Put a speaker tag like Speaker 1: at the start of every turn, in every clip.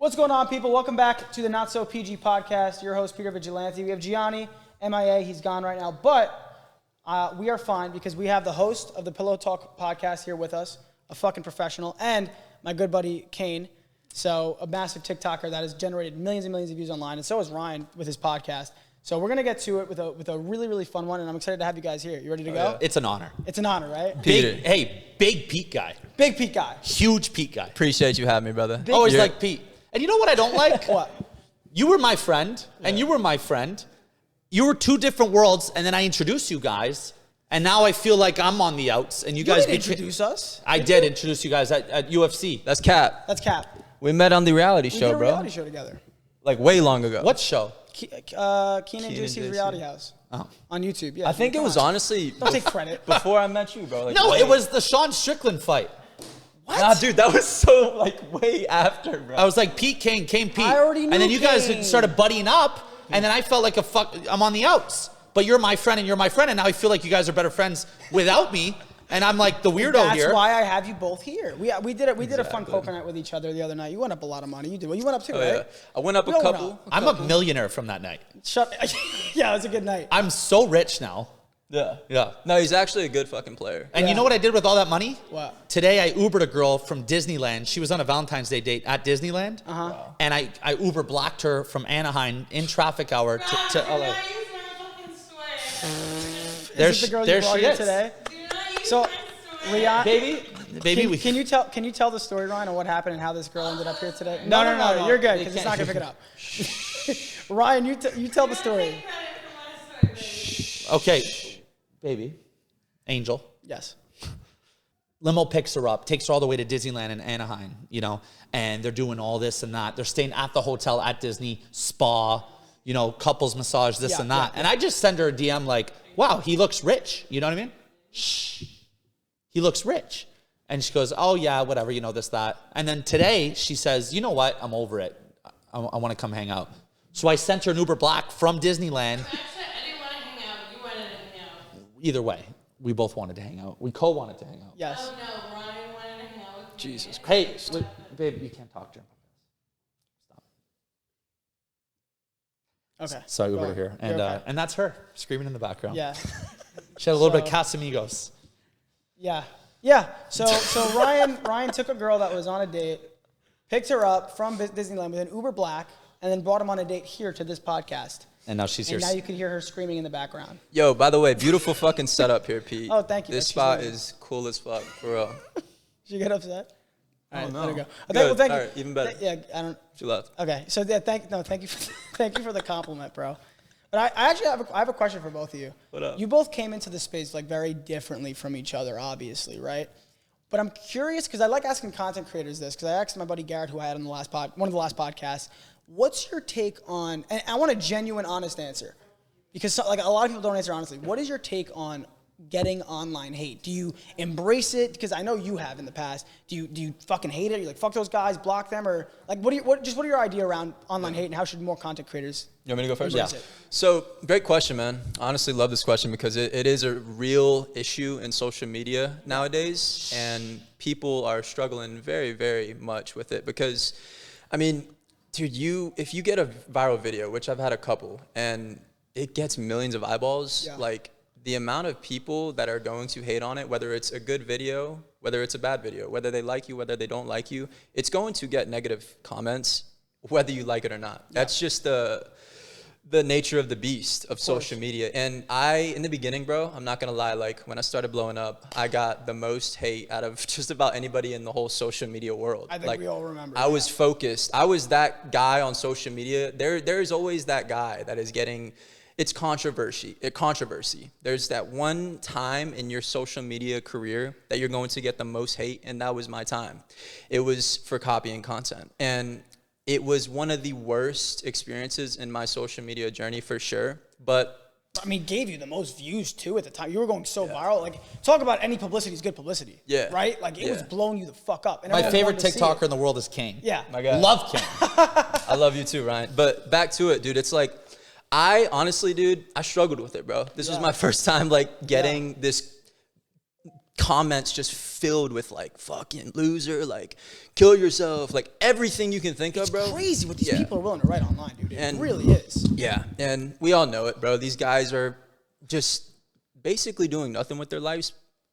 Speaker 1: What's going on, people? Welcome back to the Not So PG podcast. Your host, Peter Vigilante. We have Gianni, MIA. He's gone right now. But we are fine because we have the host of the Pillow Talk podcast here with us, a fucking professional, and my good buddy, Kane. So a massive TikToker that has generated millions and millions of views online. And so is Ryan with his podcast. So we're going to get to it with a really, really fun one. And I'm excited to have you guys here. You ready to go?
Speaker 2: Yeah. It's an honor.
Speaker 1: It's an honor, right?
Speaker 2: Big Pete guy.
Speaker 1: Big Pete guy.
Speaker 2: Huge Pete guy.
Speaker 3: Appreciate you having me, brother.
Speaker 2: Always like Pete. And you know what I don't like?
Speaker 1: What?
Speaker 2: You were my friend, and you were my friend. You were two different worlds, and then I introduced you guys, and now I feel like I'm on the outs, and you guys
Speaker 1: didn't introduce us.
Speaker 2: I did introduce you guys at UFC.
Speaker 3: That's Cap.
Speaker 1: That's Cap.
Speaker 3: We met on the reality
Speaker 1: We
Speaker 3: show,
Speaker 1: did a
Speaker 3: bro.
Speaker 1: reality show together.
Speaker 3: Like way long ago.
Speaker 2: What show?
Speaker 1: Keenan Juicy's
Speaker 3: Juicy.
Speaker 1: Reality House.
Speaker 2: Oh.
Speaker 1: On YouTube, yeah.
Speaker 3: I think it
Speaker 1: Come
Speaker 3: was
Speaker 1: on.
Speaker 3: honestly
Speaker 1: Don't take credit.
Speaker 3: before I met you, bro. Like,
Speaker 2: No,
Speaker 3: way-
Speaker 2: it was the Sean Strickland fight.
Speaker 1: What?
Speaker 3: Nah, dude, that was so like way after, bro.
Speaker 2: I was like, Pete Kane, Pete.
Speaker 1: I already knew
Speaker 2: and then you guys
Speaker 1: Kane.
Speaker 2: started buddying up, and then I felt like I'm on the outs. But you're my friend, and you're my friend, and now I feel like you guys are better friends without me, and I'm like the weirdo
Speaker 1: That's
Speaker 2: here.
Speaker 1: why I have you both here. We did it. We did a fun poker night with each other the other night. You went up a lot of money. You did. Well, you went up too,
Speaker 3: Oh,
Speaker 1: right?
Speaker 3: yeah. I went up
Speaker 1: We
Speaker 3: a
Speaker 1: all went
Speaker 3: couple.
Speaker 1: up.
Speaker 2: I'm a millionaire from that night.
Speaker 1: Shut. Yeah, it was a good night.
Speaker 2: I'm so rich now.
Speaker 3: Yeah.
Speaker 2: Yeah.
Speaker 3: No, he's actually a good fucking player.
Speaker 2: And
Speaker 1: Yeah.
Speaker 2: you know what I did with all that money?
Speaker 1: What?
Speaker 2: Today I Ubered a girl from Disneyland. She was on a Valentine's Day date at Disneyland.
Speaker 1: Uh-huh.
Speaker 3: Wow.
Speaker 2: And I Uber blacked her from Anaheim in traffic hour to LA.
Speaker 1: Is
Speaker 2: There
Speaker 1: this the girl
Speaker 2: there
Speaker 1: you brought
Speaker 2: she
Speaker 1: here
Speaker 2: is.
Speaker 1: today? So, Rihanna,
Speaker 2: Baby,
Speaker 1: can you tell the story, Ryan, on what happened and how this girl ended up here today? No. You're good because it's not gonna pick it up. Ryan, you tell the story.
Speaker 2: Okay, baby, Angel.
Speaker 1: Yes.
Speaker 2: Limo picks her up, takes her all the way to Disneyland in Anaheim, you know, and they're doing all this and that. They're staying at the hotel at Disney, spa, you know, couples massage, this
Speaker 1: Yeah,
Speaker 2: and that.
Speaker 1: yeah.
Speaker 2: And I just send her a DM like, wow, he looks rich. You know what I mean? Shh. He looks rich. And she goes, oh, yeah, whatever, you know, this, that. And then today she says, you know what? I'm over it. I want to come hang out. So I sent her an Uber Black from Disneyland.
Speaker 4: Actually, I didn't want to hang out. You wanted to hang out.
Speaker 2: Either way, we both wanted to hang out. We co-wanted to hang out.
Speaker 1: Yes.
Speaker 4: Oh no, Ryan wanted to hang out with me.
Speaker 3: Jesus
Speaker 2: Hey, look, babe, you can't talk to him.
Speaker 1: Okay.
Speaker 2: Sorry,
Speaker 1: Go
Speaker 2: over
Speaker 1: on.
Speaker 2: here.
Speaker 1: You're
Speaker 2: And
Speaker 1: okay.
Speaker 2: and that's her screaming in the background.
Speaker 1: Yeah.
Speaker 2: She had a little bit of
Speaker 1: So-
Speaker 2: Casamigos.
Speaker 1: Yeah. Yeah. So Ryan took a girl that was on a date, picked her up from Disneyland with an Uber Black, and then brought him on a date here to this podcast.
Speaker 2: And now she's here.
Speaker 1: And now you can hear her screaming in the background.
Speaker 3: Yo, by the way, beautiful fucking setup here, Pete.
Speaker 1: Oh, thank you.
Speaker 3: This
Speaker 1: She's
Speaker 3: spot
Speaker 1: amazing.
Speaker 3: is cool as fuck, for real.
Speaker 1: Did you get upset? All right,
Speaker 3: no.
Speaker 1: let her go.
Speaker 3: Good.
Speaker 1: Well, thank
Speaker 3: All
Speaker 1: you.
Speaker 3: right, even better.
Speaker 1: Yeah, I don't.
Speaker 3: She left.
Speaker 1: Okay, so yeah, thank you for the compliment, bro. But I actually have a question for both of you.
Speaker 3: What up?
Speaker 1: You both came into the space like very differently from each other, obviously, right? But I'm curious because I like asking content creators this because I asked my buddy Garrett, who I had on one of the last podcasts, what's your take on? And I want a genuine, honest answer because like a lot of people don't answer honestly. What is your take on getting online hate? Do you embrace it? Because I know you have in the past. Do you fucking hate it? You like fuck those guys, block them, or like what are your idea around online hate and how should more content creators?
Speaker 3: You want me to go first?
Speaker 1: Embrace it.
Speaker 3: So, great question, man. Honestly, love this question because it is a real issue in social media nowadays, and people are struggling very, very much with it because, I mean, dude, if you get a viral video, which I've had a couple, and it gets millions of eyeballs,
Speaker 1: Yeah.
Speaker 3: like the amount of people that are going to hate on it, whether it's a good video, whether it's a bad video, whether they like you, whether they don't like you, it's going to get negative comments, whether you like it or not. That's just the nature of the beast of social media. And in the beginning, bro, I'm not gonna lie, like when I started blowing up, I got the most hate out of just about anybody in the whole social media world.
Speaker 1: I think
Speaker 3: like,
Speaker 1: we all remember
Speaker 3: I was
Speaker 1: that.
Speaker 3: focused. I was that guy on social media. There's always that guy that is getting, it's controversy. There's that one time in your social media career that you're going to get the most hate, and that was my time. It was for copying content. And it was one of the worst experiences in my social media journey for sure. But
Speaker 1: I mean, gave you the most views too at the time. You were going so viral. Like, talk about any publicity is good publicity.
Speaker 3: Yeah.
Speaker 1: Right? Like, it was
Speaker 3: Yeah.
Speaker 1: blowing you the fuck up. And
Speaker 2: My
Speaker 1: everyone
Speaker 2: favorite
Speaker 1: wanted to see
Speaker 2: TikToker
Speaker 1: it.
Speaker 2: in the world is King.
Speaker 1: Yeah.
Speaker 3: my God,
Speaker 2: Love King.
Speaker 3: I love you too, Ryan. But back to it, dude. It's like, I honestly, dude, I struggled with it, bro. This was
Speaker 1: Yeah.
Speaker 3: my first time like getting this comments just filled with like fucking loser, like kill yourself, like everything you can think of, bro.
Speaker 1: Crazy what these
Speaker 3: Yeah.
Speaker 1: people are willing to write online, dude. It
Speaker 3: And-
Speaker 1: really is.
Speaker 3: Yeah, and we all know it, bro. These guys are just basically doing nothing with their lives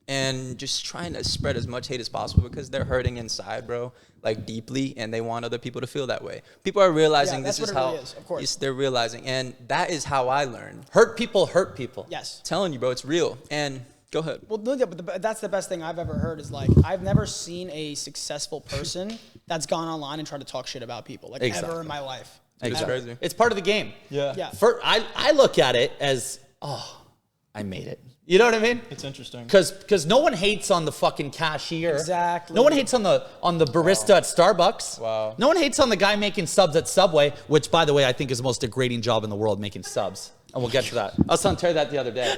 Speaker 3: and just trying to spread as much hate as possible because they're hurting inside, bro, like deeply, and they want other people to feel that way. People are realizing
Speaker 1: that's
Speaker 3: this is
Speaker 1: what it
Speaker 3: how
Speaker 1: really is, of course.
Speaker 3: yes, they're realizing, and that is how I learned.
Speaker 2: Hurt people hurt people.
Speaker 1: Yes.
Speaker 3: Telling you, bro, it's real. And go ahead.
Speaker 1: Well, no, yeah, but that's the best thing I've ever heard is like I've never seen a successful person that's gone online and tried to talk shit about people like ever
Speaker 2: Exactly.
Speaker 1: in my life.
Speaker 3: It's
Speaker 2: Exactly.
Speaker 3: crazy.
Speaker 2: It's part of the game.
Speaker 3: Yeah.
Speaker 1: Yeah.
Speaker 2: I look at it as, oh, I made it. You know what I mean?
Speaker 3: It's interesting.
Speaker 2: Because no one hates on the fucking cashier.
Speaker 1: Exactly.
Speaker 2: No one hates on the barista at Starbucks.
Speaker 3: Wow.
Speaker 2: No one hates on the guy making subs at Subway, which, by the way, I think is the most degrading job in the world, making subs. And we'll get to that. I was telling Terry that the other day.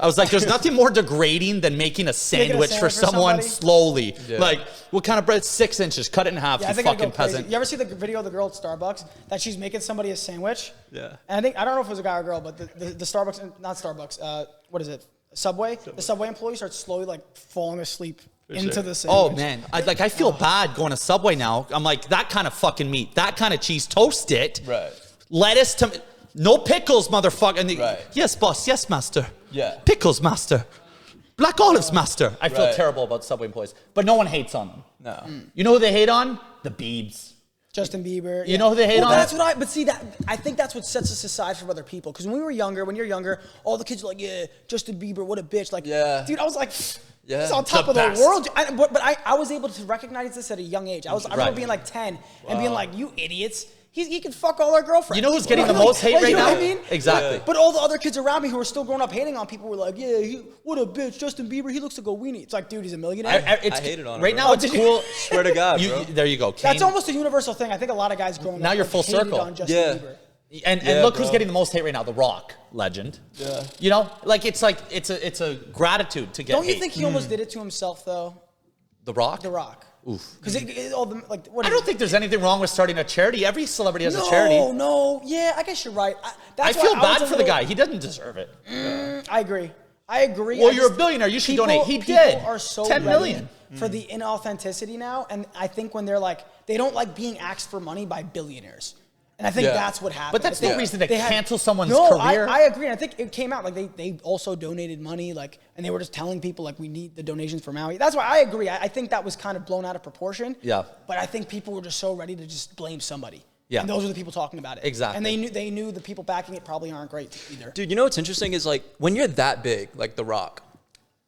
Speaker 2: I was like, there's nothing more degrading than making a sandwich for
Speaker 1: sandwich for
Speaker 2: someone
Speaker 1: somebody?
Speaker 2: slowly.
Speaker 3: Yeah.
Speaker 2: Like, what kind of bread? 6 inches. Cut it in half,
Speaker 1: Yeah, I
Speaker 2: you
Speaker 1: think I'd
Speaker 2: fucking
Speaker 1: go crazy.
Speaker 2: peasant.
Speaker 1: You ever see the video of the girl at Starbucks that she's making somebody a sandwich?
Speaker 3: Yeah.
Speaker 1: And I don't know if it was a guy or a girl, but the Starbucks, not Starbucks, what is it? Subway? The Subway employee starts slowly like falling asleep into
Speaker 3: sure.
Speaker 1: the sandwich.
Speaker 2: Oh man, I feel bad going to Subway now. I'm like, that kind of fucking meat, that kind of cheese, toast it.
Speaker 3: Right.
Speaker 2: Lettuce, no pickles, motherfucker. And
Speaker 3: Right.
Speaker 2: Yes, boss. Yes, master.
Speaker 3: Yeah.
Speaker 2: Pickles, master. Black olives, master. I feel
Speaker 3: Right.
Speaker 2: terrible about Subway employees, but no one hates on them.
Speaker 3: No.
Speaker 2: You know who they hate on? The Biebs.
Speaker 1: Justin Bieber.
Speaker 2: You know who they hate on?
Speaker 1: That's what but see that I think that's what sets us aside from other people. Because when you're younger, all the kids are like, yeah, Justin Bieber, what a bitch. Like,
Speaker 3: Yeah.
Speaker 1: dude, I was like,
Speaker 3: Yeah.
Speaker 1: he's on top
Speaker 2: The
Speaker 1: of the
Speaker 2: best.
Speaker 1: world. But I was able to recognize this at a young age. I remember
Speaker 2: Right.
Speaker 1: being like 10 and being like, you idiots. He can fuck all our girlfriends.
Speaker 2: You know who's getting the
Speaker 1: Like,
Speaker 2: most hate
Speaker 1: like,
Speaker 2: right
Speaker 1: you know
Speaker 2: now?
Speaker 1: what I mean?
Speaker 2: Exactly.
Speaker 3: Yeah.
Speaker 1: But all the other kids around me who were still growing up hating on people were like, yeah, what a bitch, Justin Bieber, he looks like a weenie. It's like, dude, he's a millionaire.
Speaker 2: It's,
Speaker 3: I hated on him,
Speaker 2: right
Speaker 3: bro.
Speaker 2: now. It's cool.
Speaker 3: Swear to God, bro.
Speaker 2: There you go.
Speaker 1: That's
Speaker 2: Kane.
Speaker 1: almost a universal thing. I think a lot of guys growing
Speaker 2: Now
Speaker 1: up
Speaker 2: you're
Speaker 1: like,
Speaker 2: full
Speaker 1: hated
Speaker 2: circle.
Speaker 1: on Justin
Speaker 3: Yeah.
Speaker 1: Bieber.
Speaker 2: And
Speaker 3: Yeah,
Speaker 2: look who's
Speaker 3: bro.
Speaker 2: getting the most hate right now. The Rock, legend.
Speaker 3: Yeah.
Speaker 2: You know, like it's a gratitude to get.
Speaker 1: Don't you
Speaker 2: hate.
Speaker 1: think he almost did it to himself though?
Speaker 2: The Rock?
Speaker 1: The Rock.
Speaker 2: Oof.
Speaker 1: Because all the like. What
Speaker 2: I
Speaker 1: is
Speaker 2: don't
Speaker 1: it?
Speaker 2: think there's anything wrong with starting a charity. Every celebrity has
Speaker 1: No,
Speaker 2: a charity.
Speaker 1: no, yeah, I guess you're right.
Speaker 2: I
Speaker 1: That's
Speaker 2: feel
Speaker 1: why
Speaker 2: bad
Speaker 1: was
Speaker 2: for
Speaker 1: a
Speaker 2: the
Speaker 1: little-
Speaker 2: guy. He doesn't deserve it.
Speaker 1: I agree.
Speaker 2: Well,
Speaker 1: I
Speaker 2: you're a
Speaker 1: just-
Speaker 2: billionaire. You should
Speaker 1: people-
Speaker 2: donate. He
Speaker 1: people
Speaker 2: did.
Speaker 1: are so
Speaker 2: 10
Speaker 1: ready
Speaker 2: million.
Speaker 1: for the inauthenticity now, and I think when they're like, they don't like being asked for money by billionaires. And I think
Speaker 3: Yeah.
Speaker 1: that's what happened.
Speaker 2: But that's no reason to
Speaker 1: They had-
Speaker 2: cancel someone's
Speaker 1: no,
Speaker 2: career.
Speaker 1: I agree. And I think it came out like they also donated money, like, and they were just telling people like we need the donations for Maui. That's why I agree. I think that was kind of blown out of proportion.
Speaker 2: Yeah.
Speaker 1: But I think people were just so ready to just blame somebody.
Speaker 2: Yeah.
Speaker 1: And those are the people talking about it.
Speaker 2: Exactly.
Speaker 1: And they knew the people backing it probably aren't great either.
Speaker 3: Dude, you know what's interesting is like when you're that big, like The Rock,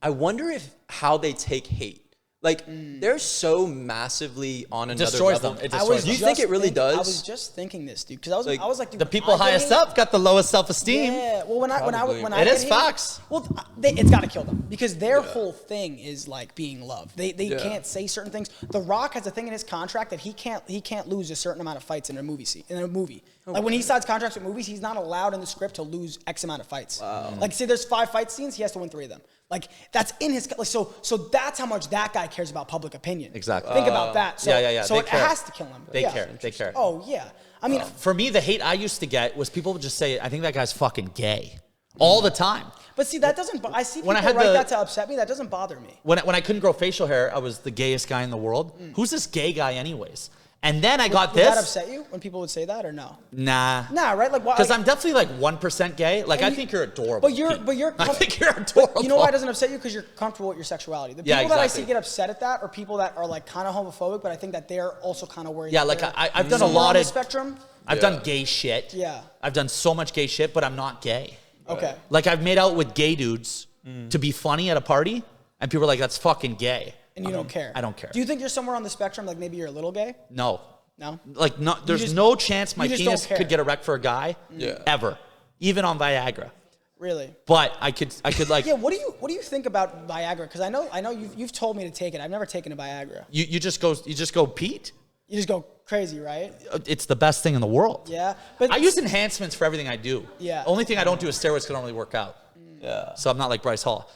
Speaker 3: I wonder if how they take hate. Like they're so massively on another
Speaker 2: Destroys
Speaker 3: level.
Speaker 2: them. It
Speaker 1: I
Speaker 2: destroys
Speaker 1: was
Speaker 3: Do you
Speaker 2: them.
Speaker 3: think
Speaker 1: just
Speaker 3: it really does?
Speaker 1: I was just thinking this, dude, because
Speaker 3: Like,
Speaker 1: I was like, dude,
Speaker 2: The people
Speaker 1: I get
Speaker 2: highest
Speaker 1: hate-
Speaker 2: up got the lowest self-esteem.
Speaker 1: Yeah. Well, when I
Speaker 3: Probably.
Speaker 1: when
Speaker 2: It
Speaker 1: I
Speaker 2: is
Speaker 1: get hate-
Speaker 2: facts.
Speaker 1: Well, it's got to kill them because their whole thing is like being loved. They
Speaker 3: Yeah.
Speaker 1: can't say certain things. The Rock has a thing in his contract that he can't lose a certain amount of fights in a movie. Like when he signs contracts with movies, he's not allowed in the script to lose X amount of fights. Wow. Like say there's 5 fight scenes, he has to win 3 of them. Like that's in his like, so that's how much that guy cares about public opinion.
Speaker 2: Exactly.
Speaker 1: Think about that. So,
Speaker 2: yeah.
Speaker 1: So
Speaker 2: They
Speaker 1: it
Speaker 2: care.
Speaker 1: has to kill him.
Speaker 2: They
Speaker 1: Yeah.
Speaker 2: care. They care.
Speaker 1: Oh yeah. I mean,
Speaker 2: For me, the hate I used to get was people would just say, I think that guy's fucking gay. All the time.
Speaker 1: but see that doesn't. I see people
Speaker 2: When I had
Speaker 1: write
Speaker 2: the-
Speaker 1: that to upset me. That doesn't bother me.
Speaker 2: When I couldn't grow facial hair, I was the gayest guy in the world. Who's this gay guy anyways? And then I got
Speaker 1: Would
Speaker 2: this.
Speaker 1: that upset you when people would say that or no?
Speaker 2: Nah.
Speaker 1: Nah, right? Like why?
Speaker 2: Because
Speaker 1: like,
Speaker 2: I'm definitely like 1% gay. Like, I
Speaker 1: you-
Speaker 2: think you're adorable.
Speaker 1: But you're
Speaker 2: I
Speaker 1: com-
Speaker 2: think you're adorable.
Speaker 1: You know why it doesn't upset you? Because you're comfortable with your sexuality. The
Speaker 2: Yeah,
Speaker 1: people that I
Speaker 2: exactly.
Speaker 1: see get upset at that are people that are like kind of homophobic, but I think that they're also kind of worried.
Speaker 2: Yeah,
Speaker 1: that
Speaker 2: like
Speaker 1: they're
Speaker 2: I've done a
Speaker 1: somewhere
Speaker 2: lot
Speaker 1: on the
Speaker 2: of
Speaker 1: spectrum.
Speaker 2: I've done gay shit.
Speaker 1: Yeah.
Speaker 2: I've done so much gay shit, but I'm not gay.
Speaker 1: Okay.
Speaker 2: Like I've made out with gay dudes to be funny at a party, and people are like, "That's fucking gay."
Speaker 1: And you don't care.
Speaker 2: I don't care.
Speaker 1: Do you think you're somewhere on the spectrum? Like maybe you're a little gay?
Speaker 2: No.
Speaker 1: No.
Speaker 2: Like no, there's
Speaker 1: just-
Speaker 2: no chance my
Speaker 1: you just don't
Speaker 2: penis
Speaker 1: care.
Speaker 2: could get erect for a guy.
Speaker 3: Yeah.
Speaker 2: Ever, even on Viagra.
Speaker 1: Really?
Speaker 2: But I could like
Speaker 1: Yeah. What do you think about Viagra? Because I know you've told me to take it. I've never taken a Viagra.
Speaker 2: you just go Pete.
Speaker 1: You just go crazy, right?
Speaker 2: It's the best thing in the world.
Speaker 1: Yeah. But
Speaker 2: I use enhancements for everything I do.
Speaker 1: Yeah.
Speaker 2: Only thing I don't do is steroids because I don't really work out.
Speaker 3: Yeah.
Speaker 2: So I'm not like Bryce Hall.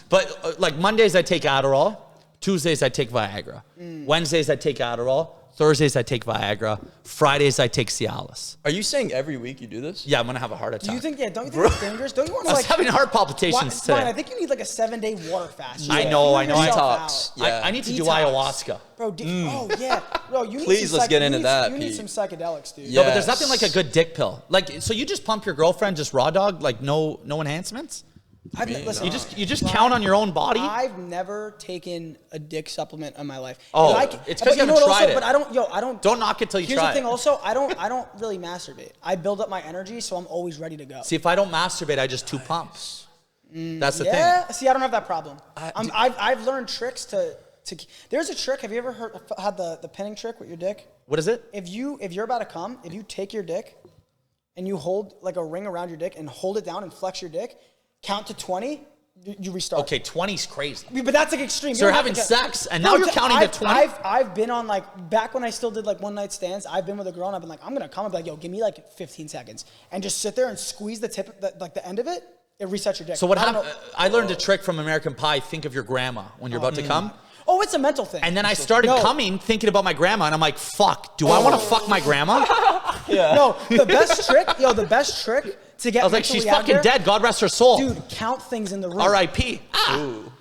Speaker 2: But like Mondays I take Adderall, Tuesdays I take Viagra, Wednesdays I take Adderall, Thursdays, I take Viagra. Fridays, I take Cialis.
Speaker 3: Are you saying every week you do this?
Speaker 2: Yeah, I'm going to have a heart attack.
Speaker 1: Do you think? Yeah. Don't you think it's dangerous? Don't you want
Speaker 2: I
Speaker 1: to
Speaker 2: was
Speaker 1: like?
Speaker 2: having heart palpitations today.
Speaker 1: Fine, I think you need like a 7-day water fast.
Speaker 2: I know, I know.
Speaker 1: Yourself
Speaker 3: Detox.
Speaker 1: out.
Speaker 3: Yeah.
Speaker 2: I need to do
Speaker 1: Detox.
Speaker 2: ayahuasca.
Speaker 1: Bro, oh yeah, bro, you need
Speaker 3: Please,
Speaker 1: some
Speaker 3: let's get
Speaker 1: you
Speaker 3: into
Speaker 1: need-
Speaker 3: that,
Speaker 1: You need
Speaker 3: Pete.
Speaker 1: some psychedelics, dude.
Speaker 3: Yeah.
Speaker 2: No, but there's
Speaker 3: Yes.
Speaker 2: nothing like a good dick pill. Like, so you just pump your girlfriend just raw dog, like no enhancements?
Speaker 1: Listen,
Speaker 2: You just count on your own body?
Speaker 1: I've never taken a dick supplement in my life.
Speaker 2: Oh,
Speaker 1: And
Speaker 2: it's 'cause
Speaker 1: but
Speaker 2: you haven't
Speaker 1: know what
Speaker 2: tried
Speaker 1: also,
Speaker 2: it.
Speaker 1: But I don't.
Speaker 2: Don't knock it till you
Speaker 1: Here's
Speaker 2: try
Speaker 1: the thing.
Speaker 2: it.
Speaker 1: Also, I don't really masturbate. I build up my energy, so I'm always ready to go.
Speaker 2: See, if I don't masturbate, I just 2 pumps. That's the thing.
Speaker 1: Yeah. See, I don't have that problem. I've learned tricks to. There's a trick. Have you ever had the pinning trick with your dick?
Speaker 2: What is it?
Speaker 1: If you're about to come, if you take your dick and you hold like a ring around your dick and hold it down and flex your dick, count to 20, you restart.
Speaker 2: Okay, 20's crazy.
Speaker 1: But that's like extreme.
Speaker 2: So
Speaker 1: You
Speaker 2: you're
Speaker 1: don't have
Speaker 2: having
Speaker 1: to
Speaker 2: sex, and now you're counting to 20?
Speaker 1: I've been on like, back when I still did like one night stands, I've been with a girl and I've been like, I'm gonna come and be like, yo, give me like 15 seconds. And just sit there and squeeze the tip, like the end of it, it resets your dick.
Speaker 2: So what
Speaker 1: I don't
Speaker 2: happened?
Speaker 1: know-
Speaker 2: I learned a trick from American Pie. Think of your grandma when you're about to come.
Speaker 1: Oh, it's a mental thing.
Speaker 2: And then I started
Speaker 1: No.
Speaker 2: coming thinking about my grandma, and I'm like, fuck, do I want to fuck my grandma?
Speaker 1: No, the best trick to get
Speaker 2: I was like,
Speaker 1: mentally
Speaker 2: she's
Speaker 1: out
Speaker 2: fucking
Speaker 1: there,
Speaker 2: dead. God rest her soul.
Speaker 1: Dude, count things in the room.
Speaker 2: R.I.P.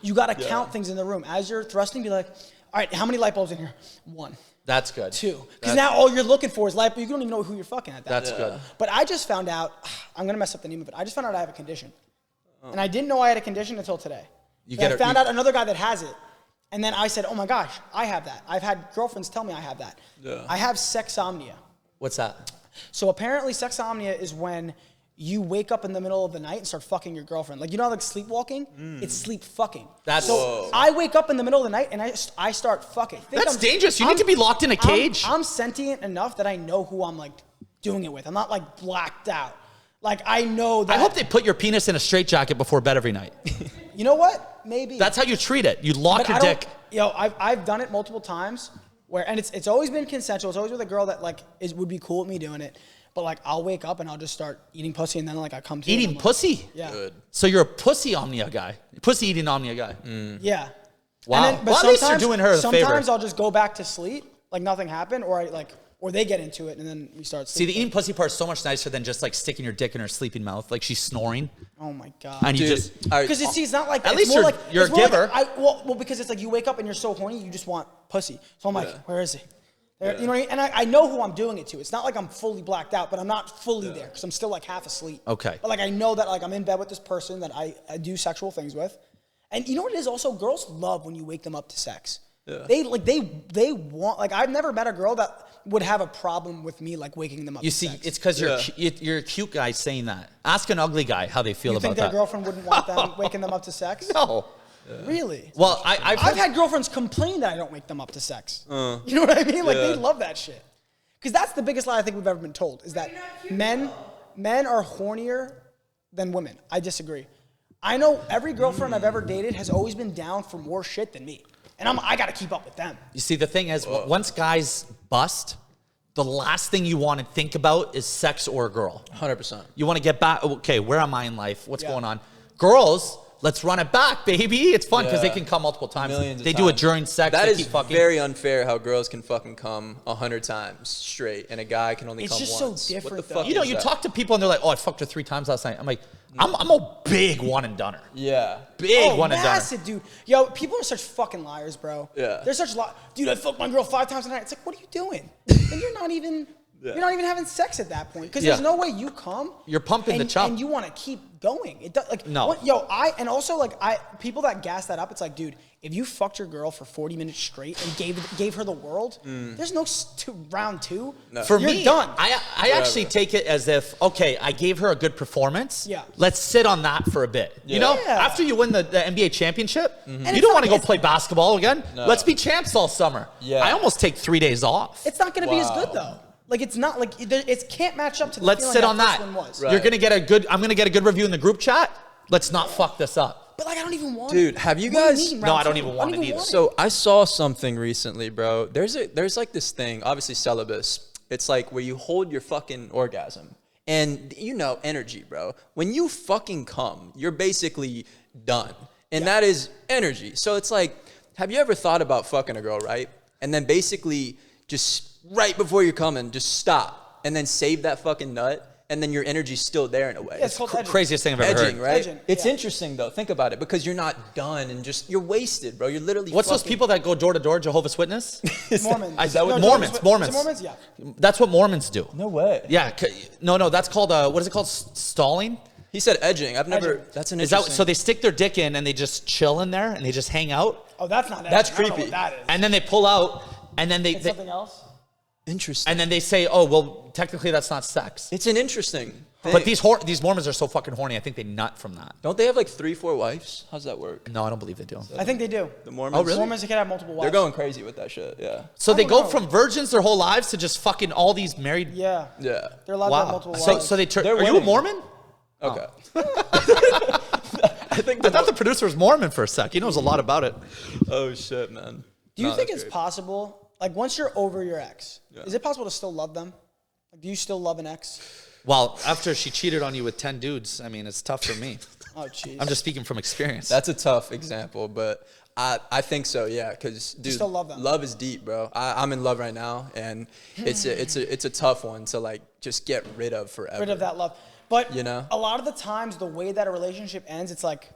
Speaker 1: You gotta count things in the room. As you're thrusting, be like, all right, how many light bulbs in here? 1,
Speaker 2: That's good.
Speaker 1: 2. Because now all you're looking for is light, but you don't even know who you're fucking at that
Speaker 2: That's
Speaker 1: point.
Speaker 2: good.
Speaker 1: But I just found out, I'm gonna mess up the name of it. I just found out I have a condition. And I didn't know I had a condition until today.
Speaker 2: You
Speaker 1: And
Speaker 2: get
Speaker 1: I
Speaker 2: it-
Speaker 1: found
Speaker 2: you-
Speaker 1: out another guy that has it. And then I said, oh my gosh, I have that. I've had girlfriends tell me I have that.
Speaker 3: Yeah.
Speaker 1: I have sexomnia.
Speaker 2: What's that?
Speaker 1: So apparently sexomnia is when you wake up in the middle of the night and start fucking your girlfriend. Like, you know, like sleepwalking? It's sleep fucking.
Speaker 2: That's-
Speaker 1: so
Speaker 2: Whoa.
Speaker 1: I wake up in the middle of the night and I start fucking. Think
Speaker 2: That's dangerous. You need to be locked in a cage.
Speaker 1: I'm sentient enough that I know who I'm like doing it with. I'm not like blacked out. Like, I know that.
Speaker 2: I hope they put your penis in a straitjacket before bed every night.
Speaker 1: You know what? Maybe.
Speaker 2: That's how you treat it. You lock
Speaker 1: But
Speaker 2: your
Speaker 1: I don't-
Speaker 2: dick.
Speaker 1: Yo, I've done it multiple times where, and it's always been consensual. It's always with a girl that like would be cool with me doing it. But like, I'll wake up and I'll just start eating pussy, and then like I come to
Speaker 2: Eating
Speaker 1: and I'm like,
Speaker 2: pussy?
Speaker 1: Yeah.
Speaker 3: Good.
Speaker 2: So you're a pussy omnia guy. Pussy eating omnia guy.
Speaker 1: Yeah.
Speaker 2: Wow.
Speaker 1: And then,
Speaker 2: Well, at least you're doing her a favor.
Speaker 1: Sometimes I'll just go back to sleep, like nothing happened, or they get into it and then we start
Speaker 2: See,
Speaker 1: sleeping.
Speaker 2: the eating pussy part is so much nicer than just like sticking your dick in her sleeping mouth, like she's snoring,
Speaker 1: Oh my god.
Speaker 2: and you
Speaker 3: Dude,
Speaker 2: just.
Speaker 3: all right,
Speaker 1: Because it's not like
Speaker 2: At
Speaker 1: that.
Speaker 2: least
Speaker 1: It's more
Speaker 2: you're-
Speaker 1: like,
Speaker 2: you're
Speaker 1: it's
Speaker 2: a
Speaker 1: more
Speaker 2: giver.
Speaker 1: Like, well, because it's like you wake up and you're so horny, you just want pussy. So I'm like, where is he? There, you know what I mean? And I know who I'm doing it to. It's not like I'm fully blacked out, but I'm not fully there because I'm still like half asleep.
Speaker 2: Okay.
Speaker 1: But like I know that like I'm in bed with this person that I do sexual things with. And you know what it is also? Girls love when you wake them up to sex.
Speaker 3: Yeah.
Speaker 1: They want, like, I've never met a girl that would have a problem with me like waking them up
Speaker 2: You
Speaker 1: to
Speaker 2: see,
Speaker 1: sex.
Speaker 2: it's because
Speaker 3: Yeah.
Speaker 2: you're a cute guy saying that. Ask an ugly guy how they feel
Speaker 1: You
Speaker 2: about
Speaker 1: think their
Speaker 2: that.
Speaker 1: girlfriend wouldn't want them waking them up to sex?
Speaker 2: No.
Speaker 1: Really?
Speaker 2: Well, I've
Speaker 1: I've had girlfriends complain that I don't wake them up to sex. You know what I mean? Like they
Speaker 3: Yeah.
Speaker 1: love that shit. Because that's the biggest lie I think we've ever been told is that men are hornier than women. I disagree. I know every girlfriend I've ever dated has always been down for more shit than me, and I got to keep up with them.
Speaker 2: You see, the thing is, once guys bust, the last thing you want to think about is sex or a girl.
Speaker 3: 100%.
Speaker 2: You want to get back. Okay, where am I in life? What's
Speaker 1: Yeah.
Speaker 2: going on? Girls, let's run it back, baby. It's fun because
Speaker 3: Yeah.
Speaker 2: they can come multiple times.
Speaker 3: Millions of
Speaker 2: They do it
Speaker 3: times.
Speaker 2: during sex.
Speaker 3: That
Speaker 2: they
Speaker 3: is
Speaker 2: keep fucking.
Speaker 3: very unfair how girls can fucking come 100 times straight and a guy can only
Speaker 1: It's
Speaker 3: come
Speaker 1: just so
Speaker 3: once.
Speaker 1: different,
Speaker 3: What the
Speaker 1: though.
Speaker 3: fuck
Speaker 2: You know,
Speaker 3: is
Speaker 2: you
Speaker 3: that?
Speaker 2: talk to people and they're like, "Oh, I fucked her 3 times last night." I'm like, I'm a big one and doneer.
Speaker 3: Yeah.
Speaker 2: Big one and doneer.
Speaker 1: massive, dude. Yo, people are such fucking liars, bro.
Speaker 3: Yeah.
Speaker 1: They're such dude. I fucked my girl 5 times a night. It's like, what are you doing? Then you're not even.
Speaker 3: Yeah.
Speaker 1: You're not even having sex at that point because
Speaker 2: Yeah.
Speaker 1: there's no way you come.
Speaker 2: You're pumping the
Speaker 1: and,
Speaker 2: chump.
Speaker 1: and you want to keep going. It does like
Speaker 2: No.
Speaker 1: and also like people that gas that up. It's like, dude, if you fucked your girl for 40 minutes straight and gave her the world, there's no round 2.
Speaker 3: No.
Speaker 2: For
Speaker 1: You're
Speaker 2: me,
Speaker 1: done.
Speaker 2: I actually take it as if, okay, I gave her a good performance.
Speaker 1: Yeah.
Speaker 2: Let's sit on that for a bit. You
Speaker 3: Yeah.
Speaker 2: know,
Speaker 1: Yeah.
Speaker 2: after you win the NBA championship,
Speaker 1: And
Speaker 2: you
Speaker 1: it's
Speaker 2: don't
Speaker 1: not
Speaker 2: want to go
Speaker 1: like-
Speaker 2: play basketball again.
Speaker 3: No.
Speaker 2: Let's be champs all summer.
Speaker 3: Yeah.
Speaker 2: I almost take 3 days off.
Speaker 1: It's not going to be as
Speaker 3: Wow.
Speaker 1: good though. Like it's not like it can't match up to the
Speaker 2: Let's
Speaker 1: feeling
Speaker 2: sit on
Speaker 1: first
Speaker 2: that.
Speaker 1: one was.
Speaker 3: Right.
Speaker 2: You're gonna get I'm gonna get a good review in the group chat. Let's not fuck this up.
Speaker 1: But like I don't even want
Speaker 3: Dude,
Speaker 1: it.
Speaker 3: have you
Speaker 1: What do
Speaker 3: guys-
Speaker 1: mean,
Speaker 2: No,
Speaker 1: round
Speaker 2: I don't
Speaker 1: two?
Speaker 2: even want it either.
Speaker 3: So I saw something recently, bro. There's like this thing, obviously celibate. It's like where you hold your fucking orgasm. And you know, energy, bro. When you fucking come, you're basically done. And that is energy. So it's like, have you ever thought about fucking a girl, right? And then basically just right before you're coming, just stop and then save that fucking nut. And then your energy's still there in a way.
Speaker 1: Yeah, it's called edging.
Speaker 2: Craziest thing I've ever
Speaker 3: Edging,
Speaker 2: heard.
Speaker 3: right?
Speaker 1: Edging,
Speaker 3: It's
Speaker 1: yeah.
Speaker 3: interesting though. Think about it, because you're not done and you're wasted, bro. You're literally.
Speaker 2: What's those
Speaker 3: fucking-
Speaker 2: people that go door to door, Jehovah's Witness?
Speaker 1: Mormons.
Speaker 2: Is that what-
Speaker 1: No,
Speaker 2: Mormons,
Speaker 1: Is it
Speaker 2: Mormons.
Speaker 1: Mormons? Yeah.
Speaker 2: That's what Mormons do.
Speaker 3: No way.
Speaker 2: Yeah, no, that's called what is it called? Stalling?
Speaker 3: He said edging. I've never.
Speaker 1: Edging.
Speaker 3: That's an
Speaker 2: Is
Speaker 3: interesting.
Speaker 2: that so? They stick their dick in and they just chill in there and they just hang out,
Speaker 1: Oh, that's not.
Speaker 3: That's
Speaker 1: edging. I don't know
Speaker 3: creepy.
Speaker 1: what that is.
Speaker 2: and then they pull out and then
Speaker 1: It's something else.
Speaker 3: interesting.
Speaker 2: and then they say, oh well, technically that's not sex.
Speaker 3: It's an interesting thing.
Speaker 2: But these Mormons are so fucking horny. I think they nut from that.
Speaker 3: Don't they have like 3-4 wives? How's that work?
Speaker 2: No, I don't believe they do.
Speaker 1: I think they do.
Speaker 3: The Mormons.
Speaker 2: Oh, really?
Speaker 1: Mormons can have multiple wives.
Speaker 3: They're going crazy with that shit. Yeah.
Speaker 2: So they
Speaker 1: don't
Speaker 2: go
Speaker 1: know.
Speaker 2: from virgins their whole lives to just fucking all these married.
Speaker 1: Yeah.
Speaker 3: Yeah.
Speaker 1: They're allowed to have
Speaker 2: Wow.
Speaker 1: multiple
Speaker 2: So
Speaker 1: wives.
Speaker 2: so they turn.
Speaker 3: They're
Speaker 2: Are you a
Speaker 3: winning.
Speaker 2: Mormon?
Speaker 3: Okay.
Speaker 2: I thought the producer was Mormon for a sec. He knows a lot about it.
Speaker 3: Oh shit, man.
Speaker 1: Do you
Speaker 3: No,
Speaker 1: think
Speaker 3: that's
Speaker 1: it's
Speaker 3: great.
Speaker 1: possible, like once you're over your ex,
Speaker 3: Yeah.
Speaker 1: is it possible to still love them? Like, do you still love an ex?
Speaker 2: Well, after she cheated on you with 10 dudes, I mean, it's tough for me.
Speaker 1: Oh, jeez.
Speaker 2: I'm just speaking from experience.
Speaker 3: That's a tough example, but I think so, yeah. Because dude,
Speaker 1: still love them?
Speaker 3: love is deep, bro. I'm in love right now, and it's a tough one to like just get rid of forever.
Speaker 1: rid of that love. But
Speaker 3: You know?
Speaker 1: a lot of the times, the way that a relationship ends, it's like,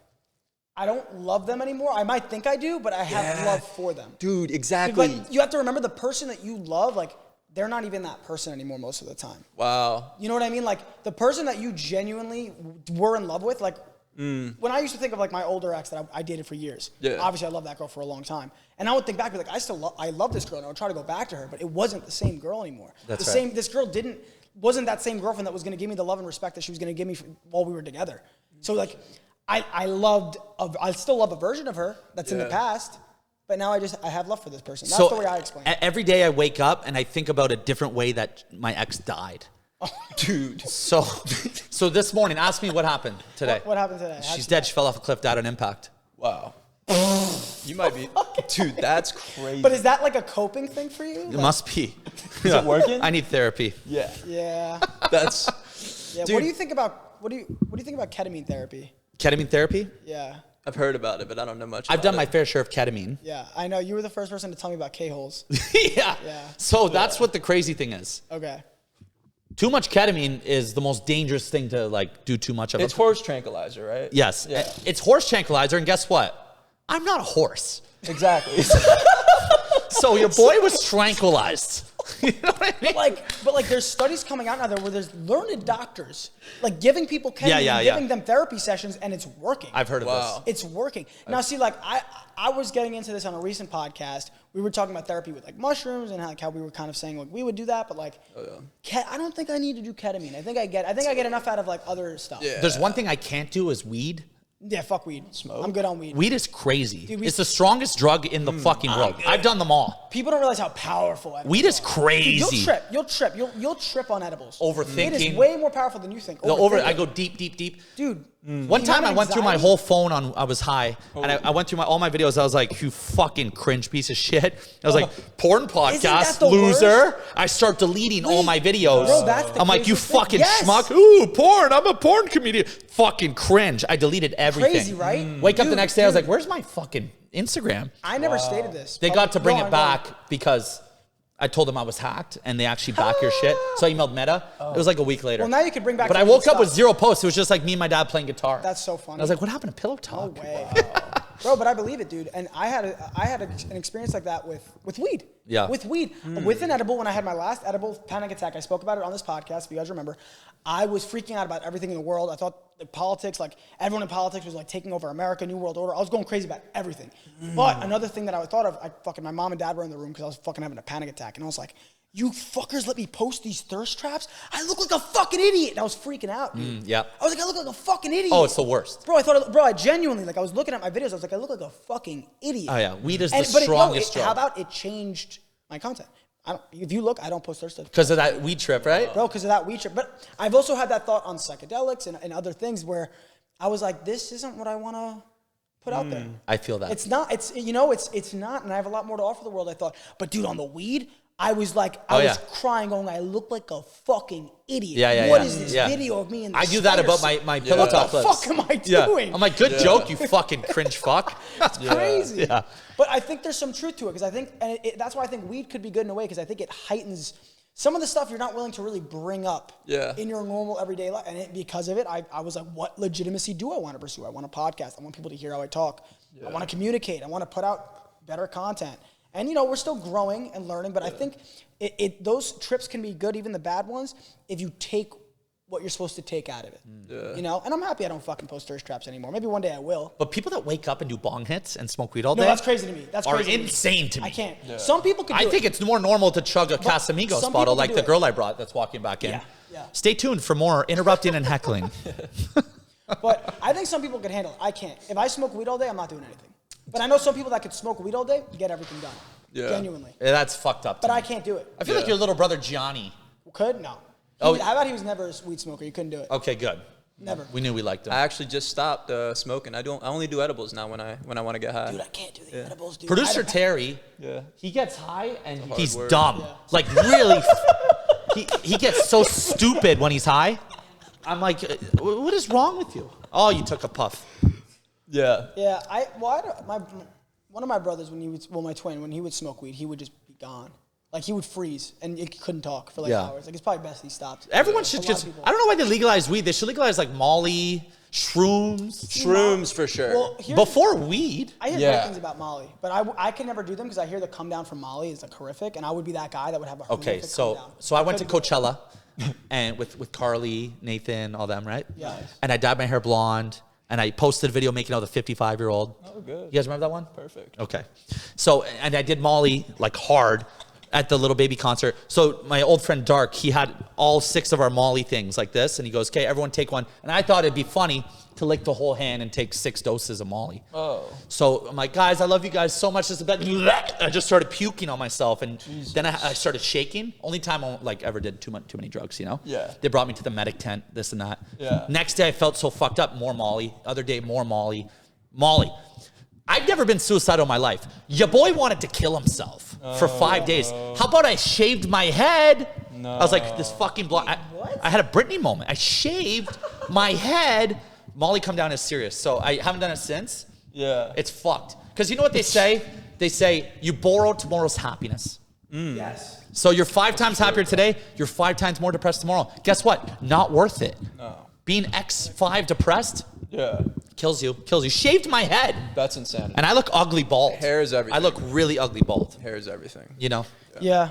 Speaker 1: I don't love them anymore. I might think I do, but I have
Speaker 3: Yeah.
Speaker 1: love for them.
Speaker 3: Dude, exactly.
Speaker 1: But you have to remember the person that you love, like, they're not even that person anymore most of the time.
Speaker 3: Wow.
Speaker 1: You know what I mean? Like, the person that you genuinely were in love with, like, when I used to think of, like, my older ex that I dated for years.
Speaker 3: Yeah.
Speaker 1: Obviously, I loved that girl for a long time. And I would think back, be like, I love this girl, and I would try to go back to her, but it wasn't the same girl anymore.
Speaker 2: That's
Speaker 1: the
Speaker 2: right.
Speaker 1: same, this girl wasn't that same girlfriend that was going to give me the love and respect that she was going to give me while we were together. So, like, I still love a version of her that's in the
Speaker 3: Yeah.
Speaker 1: past, but now I have love for this person. That's
Speaker 2: so
Speaker 1: the way I explain it.
Speaker 2: every day I wake up and I think about a different way that my ex died.
Speaker 3: Dude.
Speaker 2: So this morning, ask me what happened today.
Speaker 1: What happened today? How'd
Speaker 2: She's
Speaker 1: she
Speaker 2: dead.
Speaker 1: die?
Speaker 2: She fell off a cliff, died on impact.
Speaker 3: Wow. You might be. Dude, that's crazy.
Speaker 1: But is that like a coping thing for you?
Speaker 2: It
Speaker 1: Like,
Speaker 2: must be.
Speaker 3: Is it working?
Speaker 2: I need therapy.
Speaker 3: Yeah.
Speaker 1: yeah.
Speaker 3: That's.
Speaker 1: Yeah.
Speaker 3: Dude.
Speaker 1: What do you think about ketamine therapy?
Speaker 2: Ketamine therapy?
Speaker 1: Yeah.
Speaker 3: I've heard about it, but I don't know much.
Speaker 2: I've
Speaker 3: about
Speaker 2: done
Speaker 3: it.
Speaker 2: my fair share of ketamine.
Speaker 1: Yeah. I know you were the first person to tell me about K-holes.
Speaker 2: Yeah.
Speaker 1: Yeah.
Speaker 2: So that's what the crazy thing is.
Speaker 1: Okay.
Speaker 2: Too much ketamine is the most dangerous thing to like do too much of.
Speaker 3: It's horse tranquilizer, right?
Speaker 2: Yes.
Speaker 3: Yeah.
Speaker 2: It's horse tranquilizer, and guess what? I'm not a horse.
Speaker 3: Exactly.
Speaker 2: So your boy was tranquilized. You know what I mean?
Speaker 1: But like there's studies coming out now there where there's learned doctors like giving people ketamine
Speaker 2: Yeah,
Speaker 1: and
Speaker 2: yeah.
Speaker 1: giving them therapy sessions, and it's working.
Speaker 2: I've heard of
Speaker 3: Wow.
Speaker 1: It's working. Now, see, like I was getting into this on a recent podcast. We were talking about therapy with like mushrooms and how we were kind of saying like we would do that, but like, I don't think I need to do ketamine. I think I get enough out of like other stuff.
Speaker 3: Yeah.
Speaker 2: There's one thing I can't do is weed.
Speaker 1: Yeah, fuck weed.
Speaker 3: Smoke?
Speaker 1: I'm good on weed.
Speaker 2: Weed is crazy.
Speaker 1: Dude,
Speaker 2: it's the strongest drug in the fucking world. I've done them all.
Speaker 1: People don't realize how powerful edibles
Speaker 2: Weed is
Speaker 1: are.
Speaker 2: crazy.
Speaker 1: Dude, you'll trip. You'll trip on edibles. It
Speaker 2: Overthinking.
Speaker 1: is way more powerful than you think.
Speaker 2: I
Speaker 1: Overthinking.
Speaker 2: go deep.
Speaker 1: Dude.
Speaker 2: One
Speaker 1: you
Speaker 2: time
Speaker 1: have
Speaker 2: I went through my
Speaker 1: anxiety?
Speaker 2: whole phone I was high, and I went through all my videos. I was like, you fucking cringe piece of shit. I was like, porn podcast,
Speaker 1: that the
Speaker 2: loser.
Speaker 1: worst?
Speaker 2: I start deleting all my videos.
Speaker 1: Bro, that's the
Speaker 2: I'm like, you
Speaker 1: craziest thing.
Speaker 2: fucking
Speaker 1: Yes.
Speaker 2: schmuck. Ooh, porn. I'm a porn comedian. Fucking cringe. I deleted everything.
Speaker 1: Crazy, right?
Speaker 2: Wake up the
Speaker 1: Dude,
Speaker 2: next day, I was
Speaker 1: dude.
Speaker 2: like, where's my fucking Instagram?
Speaker 1: I never stated this.
Speaker 2: They
Speaker 1: but-
Speaker 2: got to bring
Speaker 1: Go
Speaker 2: it
Speaker 1: on, go on.
Speaker 2: back because I told them I was hacked, and they actually back your shit. So I emailed Meta. It was like a week later.
Speaker 1: Well, now you can bring back
Speaker 2: But I
Speaker 1: some
Speaker 2: woke up
Speaker 1: stuff.
Speaker 2: with 0 posts. It was just like me and my dad playing guitar.
Speaker 1: That's so funny.
Speaker 2: I was like, what happened to Pillow
Speaker 1: No
Speaker 2: Talk?
Speaker 1: way. Bro, but I believe it, dude. And I had an experience like that with weed.
Speaker 2: Yeah.
Speaker 1: With weed. With an edible, when I had my last edible panic attack, I spoke about it on this podcast, if you guys remember. I was freaking out about everything in the world. I thought like politics, like everyone in politics was like taking over America, New World Order. I was going crazy about everything. But another thing that I thought of, my mom and dad were in the room because I was fucking having a panic attack. And I was like, you fuckers let me post these thirst traps? I look like a fucking idiot. And I was freaking out, dude.
Speaker 2: yeah.
Speaker 1: I was like, I look like a fucking idiot.
Speaker 2: Oh, it's the worst.
Speaker 1: Bro, I genuinely, like, I was looking at my videos. I was like, I look like a fucking idiot.
Speaker 2: Oh, yeah. Weed is the
Speaker 1: but
Speaker 2: strongest
Speaker 1: How
Speaker 2: drug.
Speaker 1: about it changed my content? If you look, I don't post thirst traps.
Speaker 2: Because of that weed trip, right?
Speaker 1: Bro, because of that weed trip. But I've also had that thought on psychedelics and other things where I was like, this isn't what I want to put out there.
Speaker 2: I feel that.
Speaker 1: It's not, it's not, and I have a lot more to offer the world, I thought. But dude, on the weed, I was like, I was
Speaker 2: yeah.
Speaker 1: crying, going, I look like a fucking idiot.
Speaker 2: Yeah.
Speaker 1: What is this video of me in the
Speaker 2: I do that
Speaker 1: spider
Speaker 2: about
Speaker 1: suit?
Speaker 2: my pillow talk
Speaker 1: What the
Speaker 2: clips.
Speaker 1: fuck am I
Speaker 2: Yeah.
Speaker 1: doing?
Speaker 2: I'm like, good joke, you fucking cringe fuck.
Speaker 1: That's crazy.
Speaker 2: Yeah.
Speaker 1: But I think there's some truth to it because I think, and that's why I think weed could be good in a way because I think it heightens some of the stuff you're not willing to really bring up in your normal everyday life. And because of it, I was like, what legitimacy do I want to pursue? I want a podcast. I want people to hear how I talk. I want to communicate. I want to put out better content. And, we're still growing and learning, but I think those trips can be good, even the bad ones, if you take what you're supposed to take out of it. And I'm happy I don't fucking post thirst traps anymore. Maybe one day I will.
Speaker 2: But people that wake up and do bong hits and smoke weed all day.
Speaker 1: No, that's crazy to me. That's
Speaker 2: are
Speaker 1: crazy
Speaker 2: insane to me.
Speaker 1: I can't. Some people could do
Speaker 2: I
Speaker 1: it.
Speaker 2: think it's more normal to chug a Casamigos
Speaker 1: some
Speaker 2: bottle
Speaker 1: people
Speaker 2: like
Speaker 1: do
Speaker 2: the
Speaker 1: it.
Speaker 2: girl I brought that's walking back in.
Speaker 1: Yeah.
Speaker 2: Stay tuned for more interrupting and heckling.
Speaker 1: But I think some people can handle it. I can't. If I smoke weed all day, I'm not doing anything. But I know some people that could smoke weed all day, get everything done.
Speaker 3: Yeah.
Speaker 1: Genuinely.
Speaker 2: Yeah, that's fucked up.
Speaker 1: But
Speaker 2: to
Speaker 1: I
Speaker 2: me.
Speaker 1: can't do it.
Speaker 2: I feel like your little brother Gianni.
Speaker 1: Could? No.
Speaker 2: Oh.
Speaker 1: How about he was never a weed smoker? You couldn't do it.
Speaker 2: Okay, good.
Speaker 1: Never.
Speaker 2: We knew we liked him.
Speaker 3: I actually just stopped smoking. I only do edibles now when I want to get high.
Speaker 1: Dude, I can't do the edibles, dude.
Speaker 2: Producer Terry,
Speaker 3: Yeah.
Speaker 2: he gets high and he's
Speaker 3: word.
Speaker 2: dumb. Like really, he gets so stupid when he's high. I'm like, what is wrong with you? Oh, you took a puff.
Speaker 3: Yeah.
Speaker 1: Yeah, one of my brothers, my twin, when he would smoke weed, he would just be gone. Like, he would freeze, and he couldn't talk for, hours. Like, it's probably best he stopped.
Speaker 2: Everyone should just, I don't know why they legalized weed. They should legalize, like, Molly, shrooms.
Speaker 3: Shrooms for sure.
Speaker 1: Well,
Speaker 2: Before weed.
Speaker 1: I hear great things about Molly, but I can never do them because I hear the come down from Molly is, like, horrific, and I would be that guy that would have a horrific
Speaker 2: Okay,
Speaker 1: come down.
Speaker 2: so I went to Coachella and with Carly, Nathan, all them, right?
Speaker 1: Yeah.
Speaker 2: And I dyed my hair blonde, and I posted a video making out the 55-year-old.
Speaker 3: Oh, good.
Speaker 2: You guys remember that one?
Speaker 3: Perfect.
Speaker 2: Okay. So, and I did Molly, like, hard at the Little Baby concert. So my old friend Dark, he had all 6 of our Molly things like this, and he goes, okay, everyone take one. And I thought it'd be funny to lick the whole hand and take 6 doses of Molly.
Speaker 3: Oh.
Speaker 2: So I'm like, guys, I love you guys so much. This is the best. I just started puking on myself, and then I started shaking. Only time I ever did too many drugs,
Speaker 3: Yeah.
Speaker 2: They brought me to the medic tent, this and that.
Speaker 3: Yeah.
Speaker 2: Next day I felt so fucked up. More Molly. Other day more Molly. Molly. I've never been suicidal in my life. Your boy wanted to kill himself for 5 days. How about I shaved my head?
Speaker 3: No.
Speaker 2: I was like, this fucking block. I had a Britney moment. I shaved my head. Molly come down as serious. So I haven't done it since.
Speaker 3: Yeah.
Speaker 2: It's fucked. Because you know what they say? They say, you borrow tomorrow's happiness.
Speaker 1: Yes.
Speaker 2: So you're 5 times happier today. You're 5 times more depressed tomorrow. Guess what? Not worth it.
Speaker 3: No.
Speaker 2: Being X5 depressed
Speaker 3: Yeah.
Speaker 2: kills you. Shaved my head.
Speaker 3: That's insanity.
Speaker 2: And I look ugly bald.
Speaker 3: Hair is everything.
Speaker 2: I look really ugly bald.
Speaker 3: Hair is everything.
Speaker 2: You know?
Speaker 1: Yeah.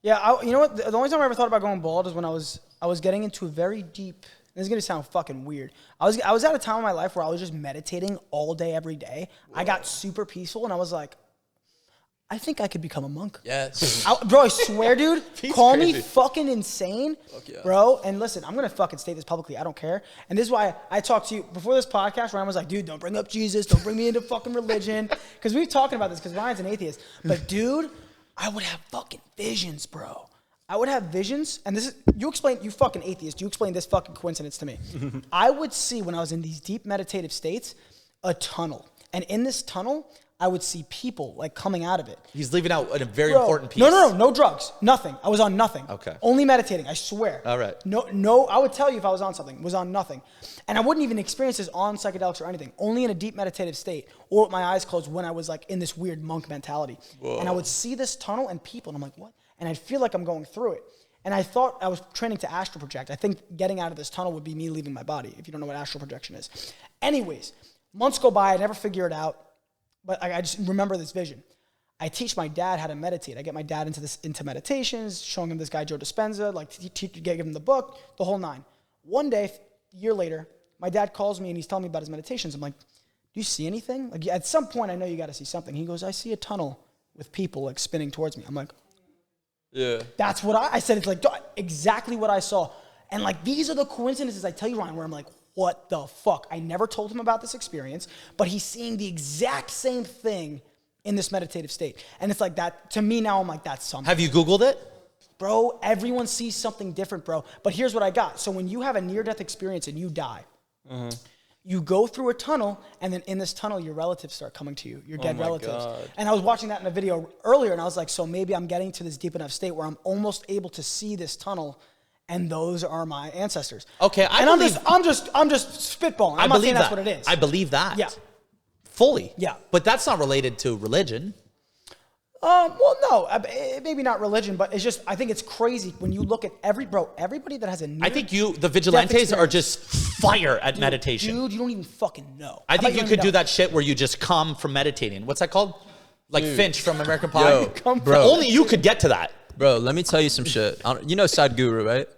Speaker 1: Yeah, you know what? The only time I ever thought about going bald is when I was getting into a very deep. This is gonna sound fucking weird. I was at a time in my life where I was just meditating all day, every day. Whoa. I got super peaceful, and I was like, I think I could become a monk.
Speaker 3: Yes.
Speaker 1: Bro, I swear, dude. Call me
Speaker 3: crazy.
Speaker 1: fucking insane,
Speaker 3: yeah.
Speaker 1: bro. And listen, I'm gonna fucking state this publicly. I don't care. And this is why I talked to you before this podcast. Ryan was like, dude, don't bring up Jesus. Don't bring me into fucking religion. Because we've talking about this. Because Ryan's an atheist. But dude, I would have fucking visions, bro. I would have visions, and this is, you fucking atheist, you explain this fucking coincidence to me. I would see, when I was in these deep meditative states, a tunnel. And in this tunnel, I would see people, like, coming out of it.
Speaker 2: He's leaving out a very
Speaker 1: Bro,
Speaker 2: important piece.
Speaker 1: No drugs, nothing. I was on nothing.
Speaker 2: Okay.
Speaker 1: Only meditating, I swear.
Speaker 2: All right.
Speaker 1: No, I would tell you if I was on something, was on nothing. And I wouldn't even experience this on psychedelics or anything, only in a deep meditative state, or with my eyes closed when I was, like, in this weird monk mentality. Whoa. And I would see this tunnel and people, and I'm like, what? And I'd feel like I'm going through it. And I thought I was training to astral project. I think getting out of this tunnel would be me leaving my body, if you don't know what astral projection is. Anyways, months go by, I never figure it out, but I just remember this vision. I teach my dad how to meditate. I get my dad into meditations, showing him this guy, Joe Dispenza, like give him the book, the whole 9. One day, a year later, my dad calls me and he's telling me about his meditations. I'm like, do you see anything? Like, at some point, I know you got to see something. He goes, I see a tunnel with people, like, spinning towards me. I'm like,
Speaker 3: yeah.
Speaker 1: that's what I said. It's like exactly what I saw. And like, these are the coincidences I tell you, Ryan, where I'm like, what the fuck? I never told him about this experience, but he's seeing the exact same thing in this meditative state. And it's like that, to me now, I'm like, that's something.
Speaker 2: Have you Googled it?
Speaker 1: Bro, everyone sees something different, bro. But here's what I got. So when you have a near-death experience and you die, You go through a tunnel, and then in this tunnel, your relatives start coming to you, your dead
Speaker 3: my
Speaker 1: relatives.
Speaker 3: God.
Speaker 1: And I was watching that in a video earlier, and I was like, so maybe I'm getting to this deep enough state where I'm almost able to see this tunnel, and those are my ancestors.
Speaker 2: Okay,
Speaker 1: I'm just spitballing. I'm not saying that's what it is.
Speaker 2: I believe that.
Speaker 1: Yeah.
Speaker 2: Fully.
Speaker 1: Yeah.
Speaker 2: But that's not related to religion.
Speaker 1: Well, no, maybe not religion, but it's just, I think it's crazy when you look at everybody that has a near
Speaker 2: I think the vigilantes are
Speaker 1: experience.
Speaker 2: just fire at meditation.
Speaker 1: Dude, you don't even fucking know.
Speaker 2: I
Speaker 1: How
Speaker 2: think
Speaker 1: about
Speaker 2: you
Speaker 1: don't
Speaker 2: could
Speaker 1: even
Speaker 2: do
Speaker 1: know?
Speaker 2: that shit where you just come from meditating. What's that called? Like Finch from American Pie.
Speaker 3: Yo, bro.
Speaker 2: Only you could get to that.
Speaker 3: Bro, let me tell you some shit. You know Sadhguru, right?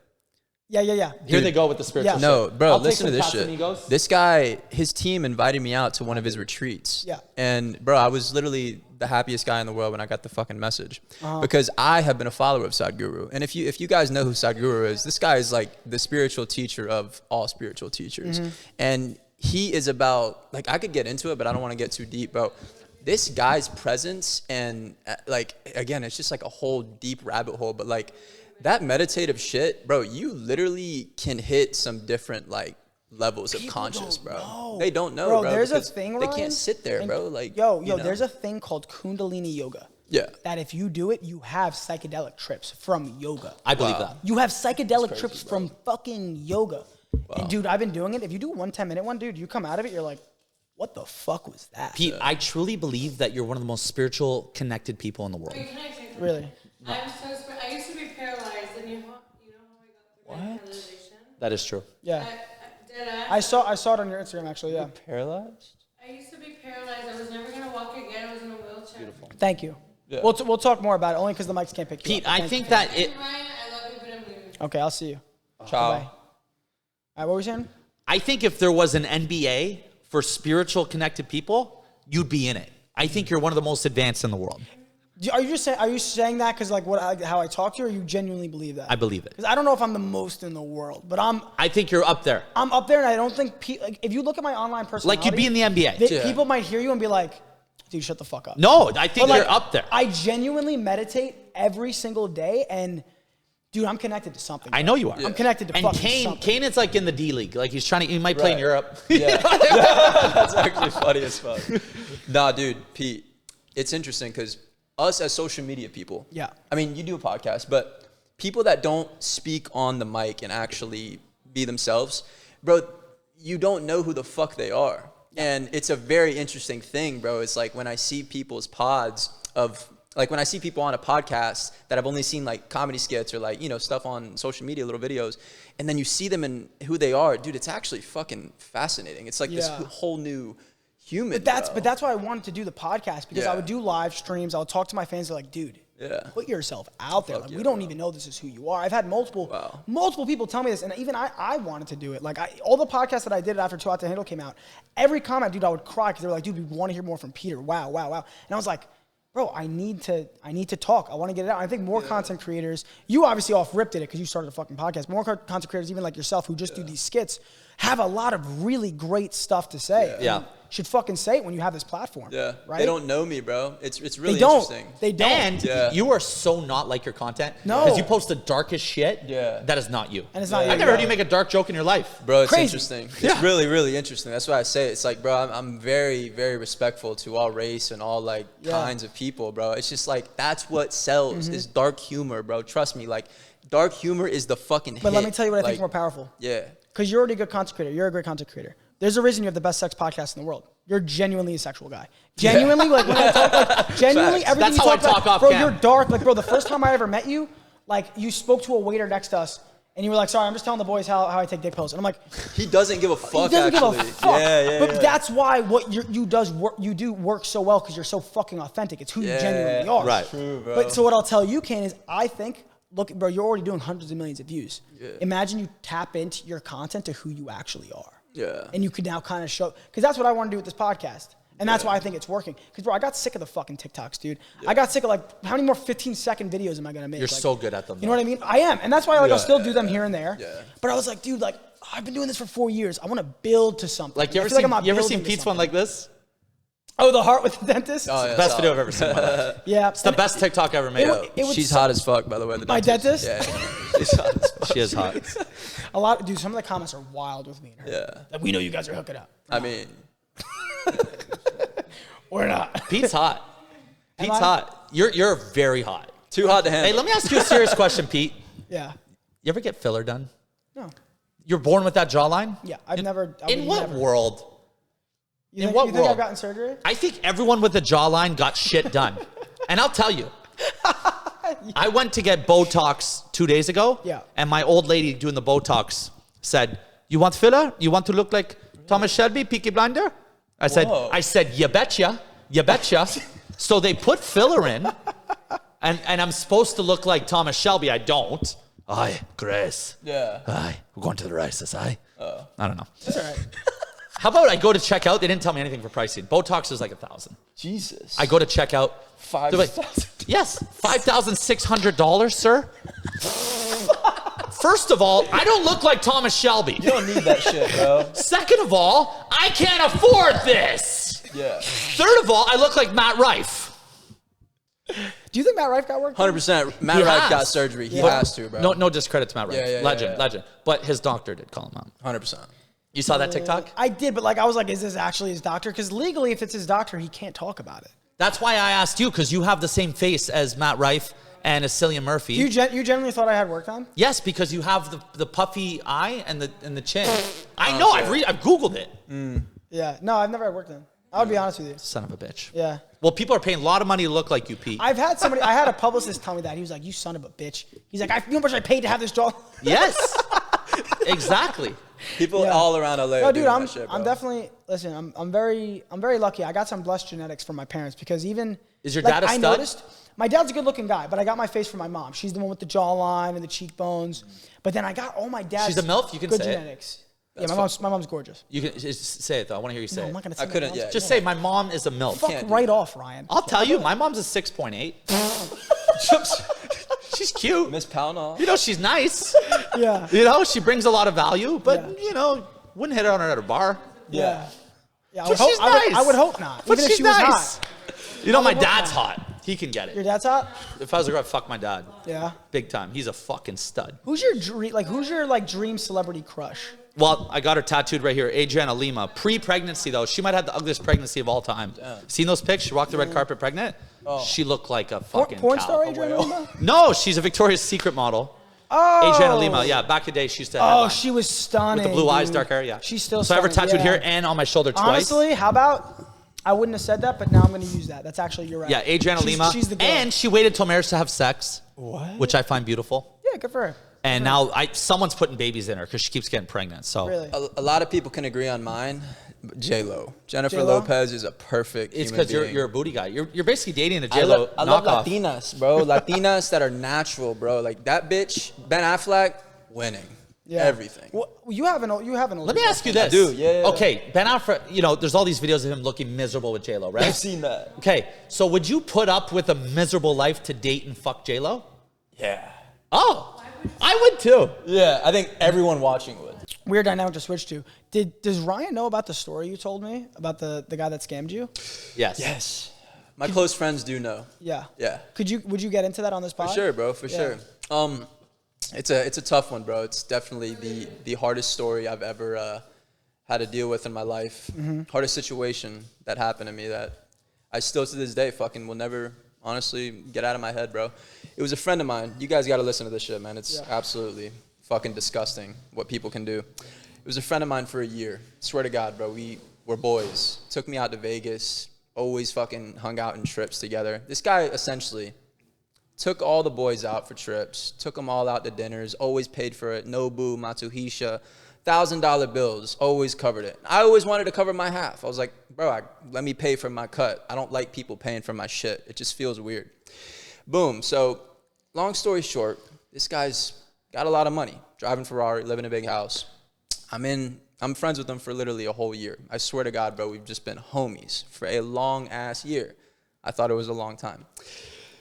Speaker 1: Yeah.
Speaker 2: Here they go with the spiritual
Speaker 1: Yeah.
Speaker 3: No,
Speaker 2: shit.
Speaker 3: bro,
Speaker 2: I'll take
Speaker 3: listen to
Speaker 2: some
Speaker 3: this shit.
Speaker 2: Casamigos.
Speaker 3: This guy, his team invited me out to one of his retreats.
Speaker 1: Yeah.
Speaker 3: And bro, I was literally the happiest guy in the world when I got the fucking message. Because I have been a follower of Sadhguru. And if you guys know who Sadhguru is, this guy is like the spiritual teacher of all spiritual teachers. And he is about, like, I could get into it, but I don't want to get too deep, bro. This guy's presence and like, again, it's just like a whole deep rabbit hole, but like, that meditative shit, bro, you literally can hit some different like levels of conscious, bro.
Speaker 1: know.
Speaker 3: They don't know,
Speaker 1: Bro,
Speaker 3: bro.
Speaker 1: there's a
Speaker 3: because
Speaker 1: thing,
Speaker 3: they
Speaker 1: Ryan,
Speaker 3: can't sit there,
Speaker 1: and-
Speaker 3: bro. Like,
Speaker 1: yo,
Speaker 3: you know?
Speaker 1: there's a thing called Kundalini yoga.
Speaker 3: Yeah.
Speaker 1: That if you do it, you have psychedelic trips from yoga.
Speaker 2: I believe
Speaker 3: Wow.
Speaker 2: that.
Speaker 1: You have psychedelic trips from fucking yoga. And dude, I've been doing it. If you do one 10-minute one, dude, you come out of it, you're like, what the fuck was that?
Speaker 2: Pete, I truly believe that you're one of the most spiritual connected people in the world.
Speaker 4: Wait, can I say something?
Speaker 1: Really?
Speaker 4: I used to be paralyzed, and you know how I got the paralyzation?
Speaker 2: That is true.
Speaker 1: Yeah.
Speaker 4: Did
Speaker 1: I saw it on your Instagram actually, yeah.
Speaker 3: Paralyzed?
Speaker 4: I used to be paralyzed. I was never gonna walk again. I was in a wheelchair. Beautiful.
Speaker 1: Thank you.
Speaker 3: Yeah.
Speaker 1: We'll talk more about it only because the mics can't pick you
Speaker 2: Pete,
Speaker 1: up.
Speaker 2: I
Speaker 1: Thank
Speaker 2: think
Speaker 1: you.
Speaker 2: that it.
Speaker 4: Ryan, I love you, but I'm leaving.
Speaker 1: Okay, I'll see you.
Speaker 3: Ciao.
Speaker 1: Bye. All right, what were we saying?
Speaker 2: I think if there was an NBA for spiritual connected people, you'd be in it. I think you're one of the most advanced in the world.
Speaker 1: Are you saying that because like how I talk to you, or you genuinely believe that?
Speaker 2: I believe it.
Speaker 1: Because I don't know if I'm the most in the world, but
Speaker 2: I think you're up there.
Speaker 1: I'm up there, and I don't think like, if you look at my online personality,
Speaker 2: Like you'd be in the NBA.
Speaker 3: Yeah.
Speaker 1: people might hear you and be like, "Dude, shut the fuck up."
Speaker 2: No, I think
Speaker 1: But, like,
Speaker 2: you're up there.
Speaker 1: I genuinely meditate every single day, and dude, I'm connected to something.
Speaker 2: I know you are.
Speaker 1: I'm connected to
Speaker 2: And
Speaker 1: fucking something.
Speaker 2: Kane is like in the D League. Like he's trying to. He might play in
Speaker 3: Right.
Speaker 2: Europe.
Speaker 3: Yeah. That's actually funny as fuck. Nah, dude, Pete, it's interesting because us as social media people,
Speaker 1: Yeah.
Speaker 3: I mean, you do a podcast, but people that don't speak on the mic and actually be themselves, bro, you don't know who the fuck they are. And it's a very interesting thing, bro. It's like when I see people's pods of, like when I see people on a podcast that I've only seen like comedy skits or like, you know, stuff on social media, little videos, and then you see them and who they are, dude, it's actually fucking fascinating. It's like this
Speaker 1: Yeah.
Speaker 3: whole new human.
Speaker 1: But that's why I wanted to do the podcast, because I
Speaker 3: Yeah.
Speaker 1: would do live streams. I would talk to my fans. They're like, dude,
Speaker 3: Yeah.
Speaker 1: put yourself out there.
Speaker 3: Fuck
Speaker 1: Like,
Speaker 3: yeah,
Speaker 1: we don't
Speaker 3: bro.
Speaker 1: even know this is who you are. I've had multiple
Speaker 3: Wow.
Speaker 1: people tell me this, and even I wanted to do it. Like all the podcasts that I did after Too Hot to Handle came out, every comment, dude, I would cry because they were like, dude, we want to hear more from Peter. Wow. And I was like, bro, I need to talk. I want to get it out. I think more content creators, you obviously off-ripped it because you started a fucking podcast. More content creators, even like yourself, who just do these skits, have a lot of really great stuff to say.
Speaker 2: Yeah.
Speaker 1: And should fucking say it when you have this platform.
Speaker 3: Yeah.
Speaker 1: Right?
Speaker 3: They don't know me, bro. It's really
Speaker 1: They don't.
Speaker 3: interesting.
Speaker 1: They don't.
Speaker 2: And
Speaker 3: Yeah.
Speaker 2: you are so not like your content.
Speaker 1: No.
Speaker 2: Because you post the darkest shit.
Speaker 3: Yeah.
Speaker 2: That is not you.
Speaker 1: And it's not you,
Speaker 2: I've never heard
Speaker 1: yeah.
Speaker 2: you make a dark joke in your life.
Speaker 3: Bro, it's
Speaker 1: Crazy.
Speaker 3: interesting. It's
Speaker 2: Yeah.
Speaker 3: really, really interesting. That's why I say it. It's like, bro, I'm very, very respectful to all race and all like kinds of people, bro. It's just like that's what sells is dark humor, bro. Trust me, like dark humor is the fucking.
Speaker 1: But let me
Speaker 3: hit.
Speaker 1: tell you what I think
Speaker 3: Like,
Speaker 1: is more powerful.
Speaker 3: Yeah.
Speaker 1: Because you're already a good content creator. You're a great content creator. There's a reason you have the best sex podcast in the world. You're genuinely a sexual guy. Genuinely, like when I talk, like genuinely
Speaker 3: Facts.
Speaker 1: everything
Speaker 2: That's
Speaker 1: you
Speaker 2: how I
Speaker 1: talk about,
Speaker 2: talk off
Speaker 1: bro,
Speaker 2: cam.
Speaker 1: you're dark. Like, bro, the first time I ever met you, like you spoke to a waiter next to us, and you were like, "Sorry, I'm just telling the boys how I take dick pills." And I'm like,
Speaker 3: He doesn't give a fuck.
Speaker 1: he doesn't
Speaker 3: actually.
Speaker 1: give a fuck.
Speaker 3: Yeah.
Speaker 1: But that's why what you do work so well, because you're so fucking authentic. It's who you genuinely are.
Speaker 2: Right.
Speaker 3: True, bro.
Speaker 1: But so what I'll tell you, Kane, is I think, look, bro, you're already doing hundreds of millions of views.
Speaker 3: Yeah.
Speaker 1: Imagine you tap into your content to who you actually are.
Speaker 3: Yeah.
Speaker 1: And you could now kind of show, because that's what I want to do with this podcast. And that's why I think it's working. Because, bro, I got sick of the fucking TikToks, dude. I got sick of, like, how many more 15-second videos am I going to make?
Speaker 2: You're
Speaker 1: Like,
Speaker 2: so good at them.
Speaker 1: you know what I mean? I am. And that's why, like, I'll still do them here and there.
Speaker 3: Yeah.
Speaker 1: But I was like, dude, like, I've been doing this for 4 years. I want to build to something.
Speaker 2: Like you
Speaker 1: I
Speaker 2: ever
Speaker 1: feel
Speaker 2: seen
Speaker 1: I'm not
Speaker 2: you ever
Speaker 1: building
Speaker 2: seen
Speaker 1: to
Speaker 2: Pete's one
Speaker 1: something.
Speaker 2: like this?
Speaker 1: Oh, the heart with the dentist?
Speaker 3: Oh, yeah,
Speaker 2: Best
Speaker 3: solid.
Speaker 2: video I've ever seen in my life.
Speaker 1: Yeah.
Speaker 2: It's the best TikTok ever made.
Speaker 3: She's hot as fuck, by the way. The
Speaker 1: My dentist?
Speaker 3: Yeah. She's hot as fuck.
Speaker 2: She is hot.
Speaker 1: A lot, dude, some of the comments are wild with me and her.
Speaker 3: Yeah.
Speaker 1: Like, we know you guys are hooking up.
Speaker 3: I mean,
Speaker 1: We're not.
Speaker 2: Pete's hot. Pete's
Speaker 1: I?
Speaker 2: hot. You're very hot.
Speaker 3: too hot to handle.
Speaker 2: Hey, let me ask you a serious question, Pete.
Speaker 1: Yeah.
Speaker 2: You ever get filler done?
Speaker 1: No.
Speaker 2: You're born with that jawline?
Speaker 1: Yeah. I've never. I
Speaker 2: In
Speaker 1: would
Speaker 2: what
Speaker 1: never.
Speaker 2: world?
Speaker 1: You
Speaker 2: in
Speaker 1: think,
Speaker 2: what
Speaker 1: you think
Speaker 2: world?
Speaker 1: I've gotten surgery?
Speaker 2: I think everyone with a jawline got shit done. And I'll tell you. I went to get Botox 2 days ago.
Speaker 1: Yeah.
Speaker 2: And my old lady doing the Botox said, "You want filler? You want to look like Thomas Shelby, Peaky Blinder?" I said, "You betcha. You betcha." So they put filler in. And I'm supposed to look like Thomas Shelby. I don't. Aye, Grace.
Speaker 3: Yeah.
Speaker 2: Aye, we're going to the races, aye? I don't know.
Speaker 1: That's all right.
Speaker 2: How about I go to check out? They didn't tell me anything for pricing. Botox is like $1,000.
Speaker 3: Jesus.
Speaker 2: I go to check out.
Speaker 3: 5,000.
Speaker 2: Yes, $5,600, sir. First of all, I don't look like Thomas Shelby.
Speaker 3: You don't need that shit, bro.
Speaker 2: Second of all, I can't afford this.
Speaker 3: Yeah.
Speaker 2: Third of all, I look like Matt Rife.
Speaker 1: Do you think Matt Rife got work?
Speaker 3: 100%. Matt
Speaker 2: He
Speaker 3: Rife
Speaker 2: has.
Speaker 3: got surgery. He
Speaker 2: But-
Speaker 3: has to, bro.
Speaker 2: No discredit to Matt Rife.
Speaker 3: Yeah,
Speaker 2: legend.
Speaker 3: yeah.
Speaker 2: But his doctor did call him out.
Speaker 3: 100%.
Speaker 2: You saw that TikTok?
Speaker 1: I did, but like I was like, is this actually his doctor? Because legally, if it's his doctor, he can't talk about it.
Speaker 2: That's why I asked you, because you have the same face as Matt Rife and as Cillian Murphy.
Speaker 1: You genuinely thought I had work done?
Speaker 2: Yes, because you have the puffy eye and the chin. I know. I've Googled it.
Speaker 1: Yeah. No, I've never had work done. I would be honest with you.
Speaker 2: Son of a bitch.
Speaker 1: Yeah.
Speaker 2: Well, people are paying a lot of money to look like you, Pete.
Speaker 1: I had a publicist tell me that. He was like, "You son of a bitch." He's like, "You know how much I paid to have this jaw?"
Speaker 2: Yes. Exactly.
Speaker 3: People
Speaker 1: Yeah.
Speaker 3: all around LA
Speaker 1: No,
Speaker 3: are
Speaker 1: dude,
Speaker 3: doing
Speaker 1: I'm
Speaker 3: that shit, bro.
Speaker 1: definitely listen. I'm very lucky. I got some blessed genetics from my parents because even
Speaker 2: Is your
Speaker 1: like,
Speaker 2: dad a
Speaker 1: I
Speaker 2: stud?
Speaker 1: noticed my dad's a good looking guy, but I got my face from my mom. She's the one with the jawline and the cheekbones. But then I got all my dad's
Speaker 2: She's a MILF? You can
Speaker 1: good
Speaker 2: say it.
Speaker 1: genetics. Yeah, my mom's gorgeous.
Speaker 2: You can just say it though. I want to hear you say
Speaker 1: No,
Speaker 2: it.
Speaker 1: I'm not gonna say
Speaker 3: I
Speaker 1: my
Speaker 3: couldn't
Speaker 1: mom's-
Speaker 3: yet.
Speaker 2: Just say my mom is a MILF.
Speaker 1: Fuck
Speaker 3: can't do
Speaker 1: right
Speaker 3: that.
Speaker 1: off, Ryan.
Speaker 2: I'll tell you, my mom's a 6.8. She's cute.
Speaker 3: Miss Pownall.
Speaker 2: You know, she's nice.
Speaker 1: Yeah.
Speaker 2: You know, she brings a lot of value, but
Speaker 1: Yeah.
Speaker 2: you know, wouldn't hit her on her at a bar.
Speaker 1: Yeah. Yeah. I
Speaker 2: But
Speaker 1: would hope,
Speaker 2: she's nice.
Speaker 1: I would hope not.
Speaker 2: But
Speaker 1: Even if
Speaker 2: she's
Speaker 1: she was
Speaker 2: nice.
Speaker 1: hot.
Speaker 2: You know, my
Speaker 1: would hope
Speaker 2: dad's
Speaker 1: not.
Speaker 2: hot. He can get
Speaker 1: Your
Speaker 2: it.
Speaker 1: dad's hot?
Speaker 2: If I was a girl, I'd fuck my dad.
Speaker 1: Yeah.
Speaker 2: Big time. He's a fucking stud.
Speaker 1: Who's your dream celebrity crush?
Speaker 2: Well, I got her tattooed right here. Adriana Lima. Pre-pregnancy, though. She might have the ugliest pregnancy of all time. Seen those pics? She walked the red carpet pregnant. She looked like a fucking
Speaker 1: Porn
Speaker 2: cow.
Speaker 1: star Adriana Lima?
Speaker 2: No, she's a Victoria's Secret model.
Speaker 1: Oh.
Speaker 2: Adriana Lima. Yeah, back in the day, she used to
Speaker 1: Oh,
Speaker 2: headline.
Speaker 1: she was stunning.
Speaker 2: With the blue eyes,
Speaker 1: dude.
Speaker 2: dark hair, yeah.
Speaker 1: She's still
Speaker 2: So I have her
Speaker 1: stunning,
Speaker 2: tattooed
Speaker 1: yeah.
Speaker 2: here and on my shoulder twice.
Speaker 1: Honestly, how about I wouldn't have said that, but now I'm going to use that. That's actually, you're right.
Speaker 2: Yeah, Adriana Lima.
Speaker 1: She's the girl.
Speaker 2: And she waited till marriage to have sex.
Speaker 3: What?
Speaker 2: Which I find beautiful.
Speaker 1: Yeah, good for her.
Speaker 2: And now someone's putting babies in her because she keeps getting pregnant. So
Speaker 1: Really.
Speaker 3: A lot of people can agree on mine. J-Lo. Jennifer
Speaker 1: J-Lo?
Speaker 3: Lopez is a perfect
Speaker 2: it's
Speaker 3: human
Speaker 2: because
Speaker 3: being.
Speaker 2: you're a booty guy. You're basically dating a
Speaker 3: I
Speaker 2: J-Lo
Speaker 3: love
Speaker 2: knockoff.
Speaker 3: Latinas, bro. Latinas that are natural, bro. Like that bitch, Ben Affleck, winning.
Speaker 1: Yeah.
Speaker 3: Everything.
Speaker 1: Well, you have an older
Speaker 2: Let me ask you this.
Speaker 3: do, yeah.
Speaker 2: Okay, Ben Affleck, you know, there's all these videos of him looking miserable with J-Lo, right?
Speaker 3: I've seen that.
Speaker 2: Okay, so would you put up with a miserable life to date and fuck J-Lo?
Speaker 3: Yeah.
Speaker 2: Oh, I would too.
Speaker 3: Yeah, I think everyone watching would.
Speaker 1: Weird dynamic to switch to. Does Ryan know about the story you told me about the guy that scammed you?
Speaker 2: Yes.
Speaker 3: Yes. My close friends do know.
Speaker 1: Yeah.
Speaker 3: Yeah.
Speaker 1: Would you get into that on this pod?
Speaker 3: For sure, bro. For sure. It's a tough one, bro. It's definitely the hardest story I've ever had to deal with in my life. Hardest situation that happened to me that I still to this day fucking will never honestly get out of my head, bro. It was a friend of mine. You guys got to listen to this shit, man. It's absolutely fucking disgusting what people can do. It was a friend of mine for a year. Swear to God, bro. We were boys. Took me out to Vegas. Always fucking hung out in trips together. This guy essentially took all the boys out for trips, took them all out to dinners, always paid for it. Nobu, Matsuhisha, $1,000 bills, always covered it. I always wanted to cover my half. I was like, bro, let me pay for my cut. I don't like people paying for my shit. It just feels weird. Boom. So long story short, this guy's got a lot of money, driving Ferrari, living in a big house. I'm friends with him for literally a whole year. I swear to God, bro, we've just been homies for a long ass year. I thought it was a long time.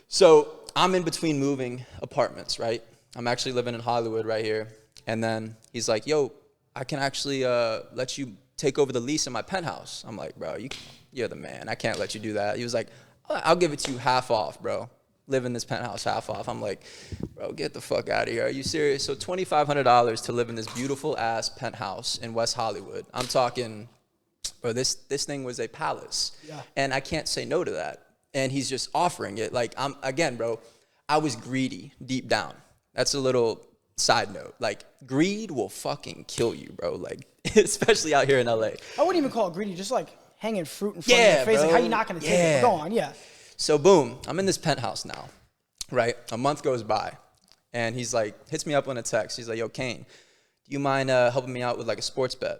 Speaker 3: So I'm in between moving apartments, right? I'm actually living in Hollywood right here. And then he's like, yo, I can actually let you take over the lease in my penthouse. I'm like, bro, you're the man. I can't let you do that. He was like, I'll give it to you half off, bro. Live in this penthouse half off. I'm like, bro, get the fuck out of here. Are you serious? So $2,500 to live in this beautiful ass penthouse in West Hollywood. I'm talking bro, this thing was a palace.
Speaker 1: Yeah.
Speaker 3: And I can't say no to that. And he's just offering it. Like, again, bro, I was greedy deep down. That's a little side note. Like, greed will fucking kill you, bro. Like, especially out here in LA.
Speaker 1: I wouldn't even call it greedy, just like hanging fruit in front of
Speaker 3: Yeah,
Speaker 1: your face. Like,
Speaker 3: bro.
Speaker 1: how you not going to take
Speaker 3: Yeah.
Speaker 1: it? Go on, yeah.
Speaker 3: So boom, I'm in this penthouse now, right? A month goes by, and he's like, hits me up on a text. He's like, yo, Kane, do you mind helping me out with like a sports bet?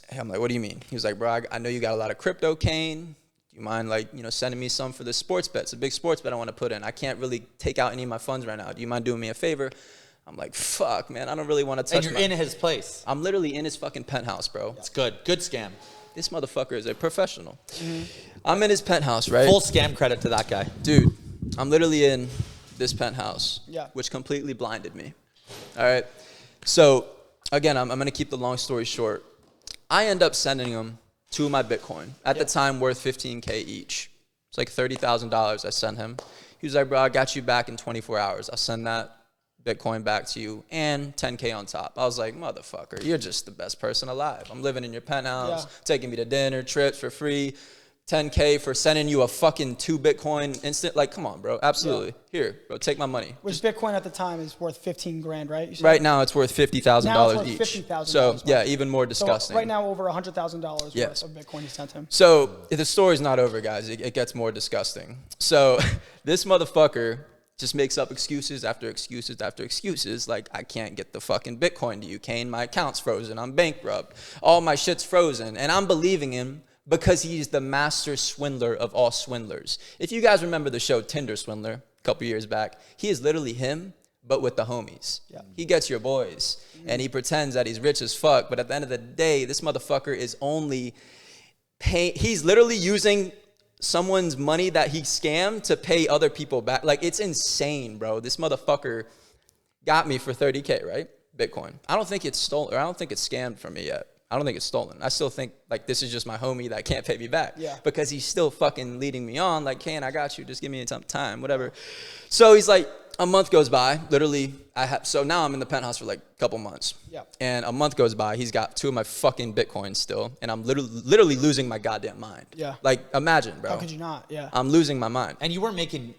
Speaker 3: And I'm like, what do you mean? He was like, bro, I know you got a lot of crypto, Kane. Do you mind like, sending me some for this sports bet? It's a big sports bet I want to put in. I can't really take out any of my funds right now. Do you mind doing me a favor? I'm like, fuck, man, I don't really want to touch
Speaker 2: And you're in his place.
Speaker 3: I'm literally in his fucking penthouse, bro.
Speaker 2: It's good. Good scam.
Speaker 3: This motherfucker is a professional. I'm in his penthouse, right?
Speaker 2: Full scam credit to that guy.
Speaker 3: Dude, I'm literally in this penthouse,
Speaker 1: Yeah.
Speaker 3: which completely blinded me. All right. So, again, I'm going to keep the long story short. I end up sending him 2 of my Bitcoin, at the time worth $15K each. It's like $30,000 I sent him. He was like, bro, I got you back in 24 hours. I'll send that Bitcoin back to you and 10K on top. I was like, motherfucker, you're just the best person alive. I'm living in your penthouse, taking me to dinner, trips for free. 10K for sending you a fucking 2 Bitcoin instant. Like, come on, bro. Absolutely.
Speaker 1: Yeah.
Speaker 3: Here, bro, take my money.
Speaker 1: Which Bitcoin at the time is worth 15 grand, right? You said?
Speaker 3: Right now, it's worth $50,000
Speaker 1: Now it's worth
Speaker 3: each.
Speaker 1: $50,000
Speaker 3: So,
Speaker 1: worth.
Speaker 3: yeah, even more
Speaker 1: So
Speaker 3: disgusting.
Speaker 1: right now, over $100,000
Speaker 3: Yes.
Speaker 1: worth of Bitcoin he sent him.
Speaker 3: So the story's not over, guys. It gets more disgusting. So this motherfucker just makes up excuses after excuses after excuses. Like, I can't get the fucking Bitcoin to you, Kane. My account's frozen. I'm bankrupt. All my shit's frozen. And I'm believing him because he's the master swindler of all swindlers. If you guys remember the show Tinder Swindler a couple years back, he is literally him, but with the homies.
Speaker 1: Yeah.
Speaker 3: He gets your boys, and he pretends that he's rich as fuck. But at the end of the day, this motherfucker is only he's literally using someone's money that he scammed to pay other people back. Like, it's insane, bro. This motherfucker got me for 30K, right? Bitcoin. I don't think it's stolen, or I don't think it's scammed from me yet. I don't think it's stolen. I still think, like, this is just my homie that can't pay me back.
Speaker 1: Yeah.
Speaker 3: Because he's still fucking leading me on. Like, Kane, I got you. Just give me some time, whatever. So he's like, a month goes by. Literally, so now I'm in the penthouse for like a couple months.
Speaker 1: Yeah.
Speaker 3: And a month goes by. He's got 2 of my fucking Bitcoins still. And I'm literally losing my goddamn mind.
Speaker 1: Yeah.
Speaker 3: Like, imagine, bro.
Speaker 1: How could you not? Yeah.
Speaker 3: I'm losing my mind.
Speaker 2: And you weren't making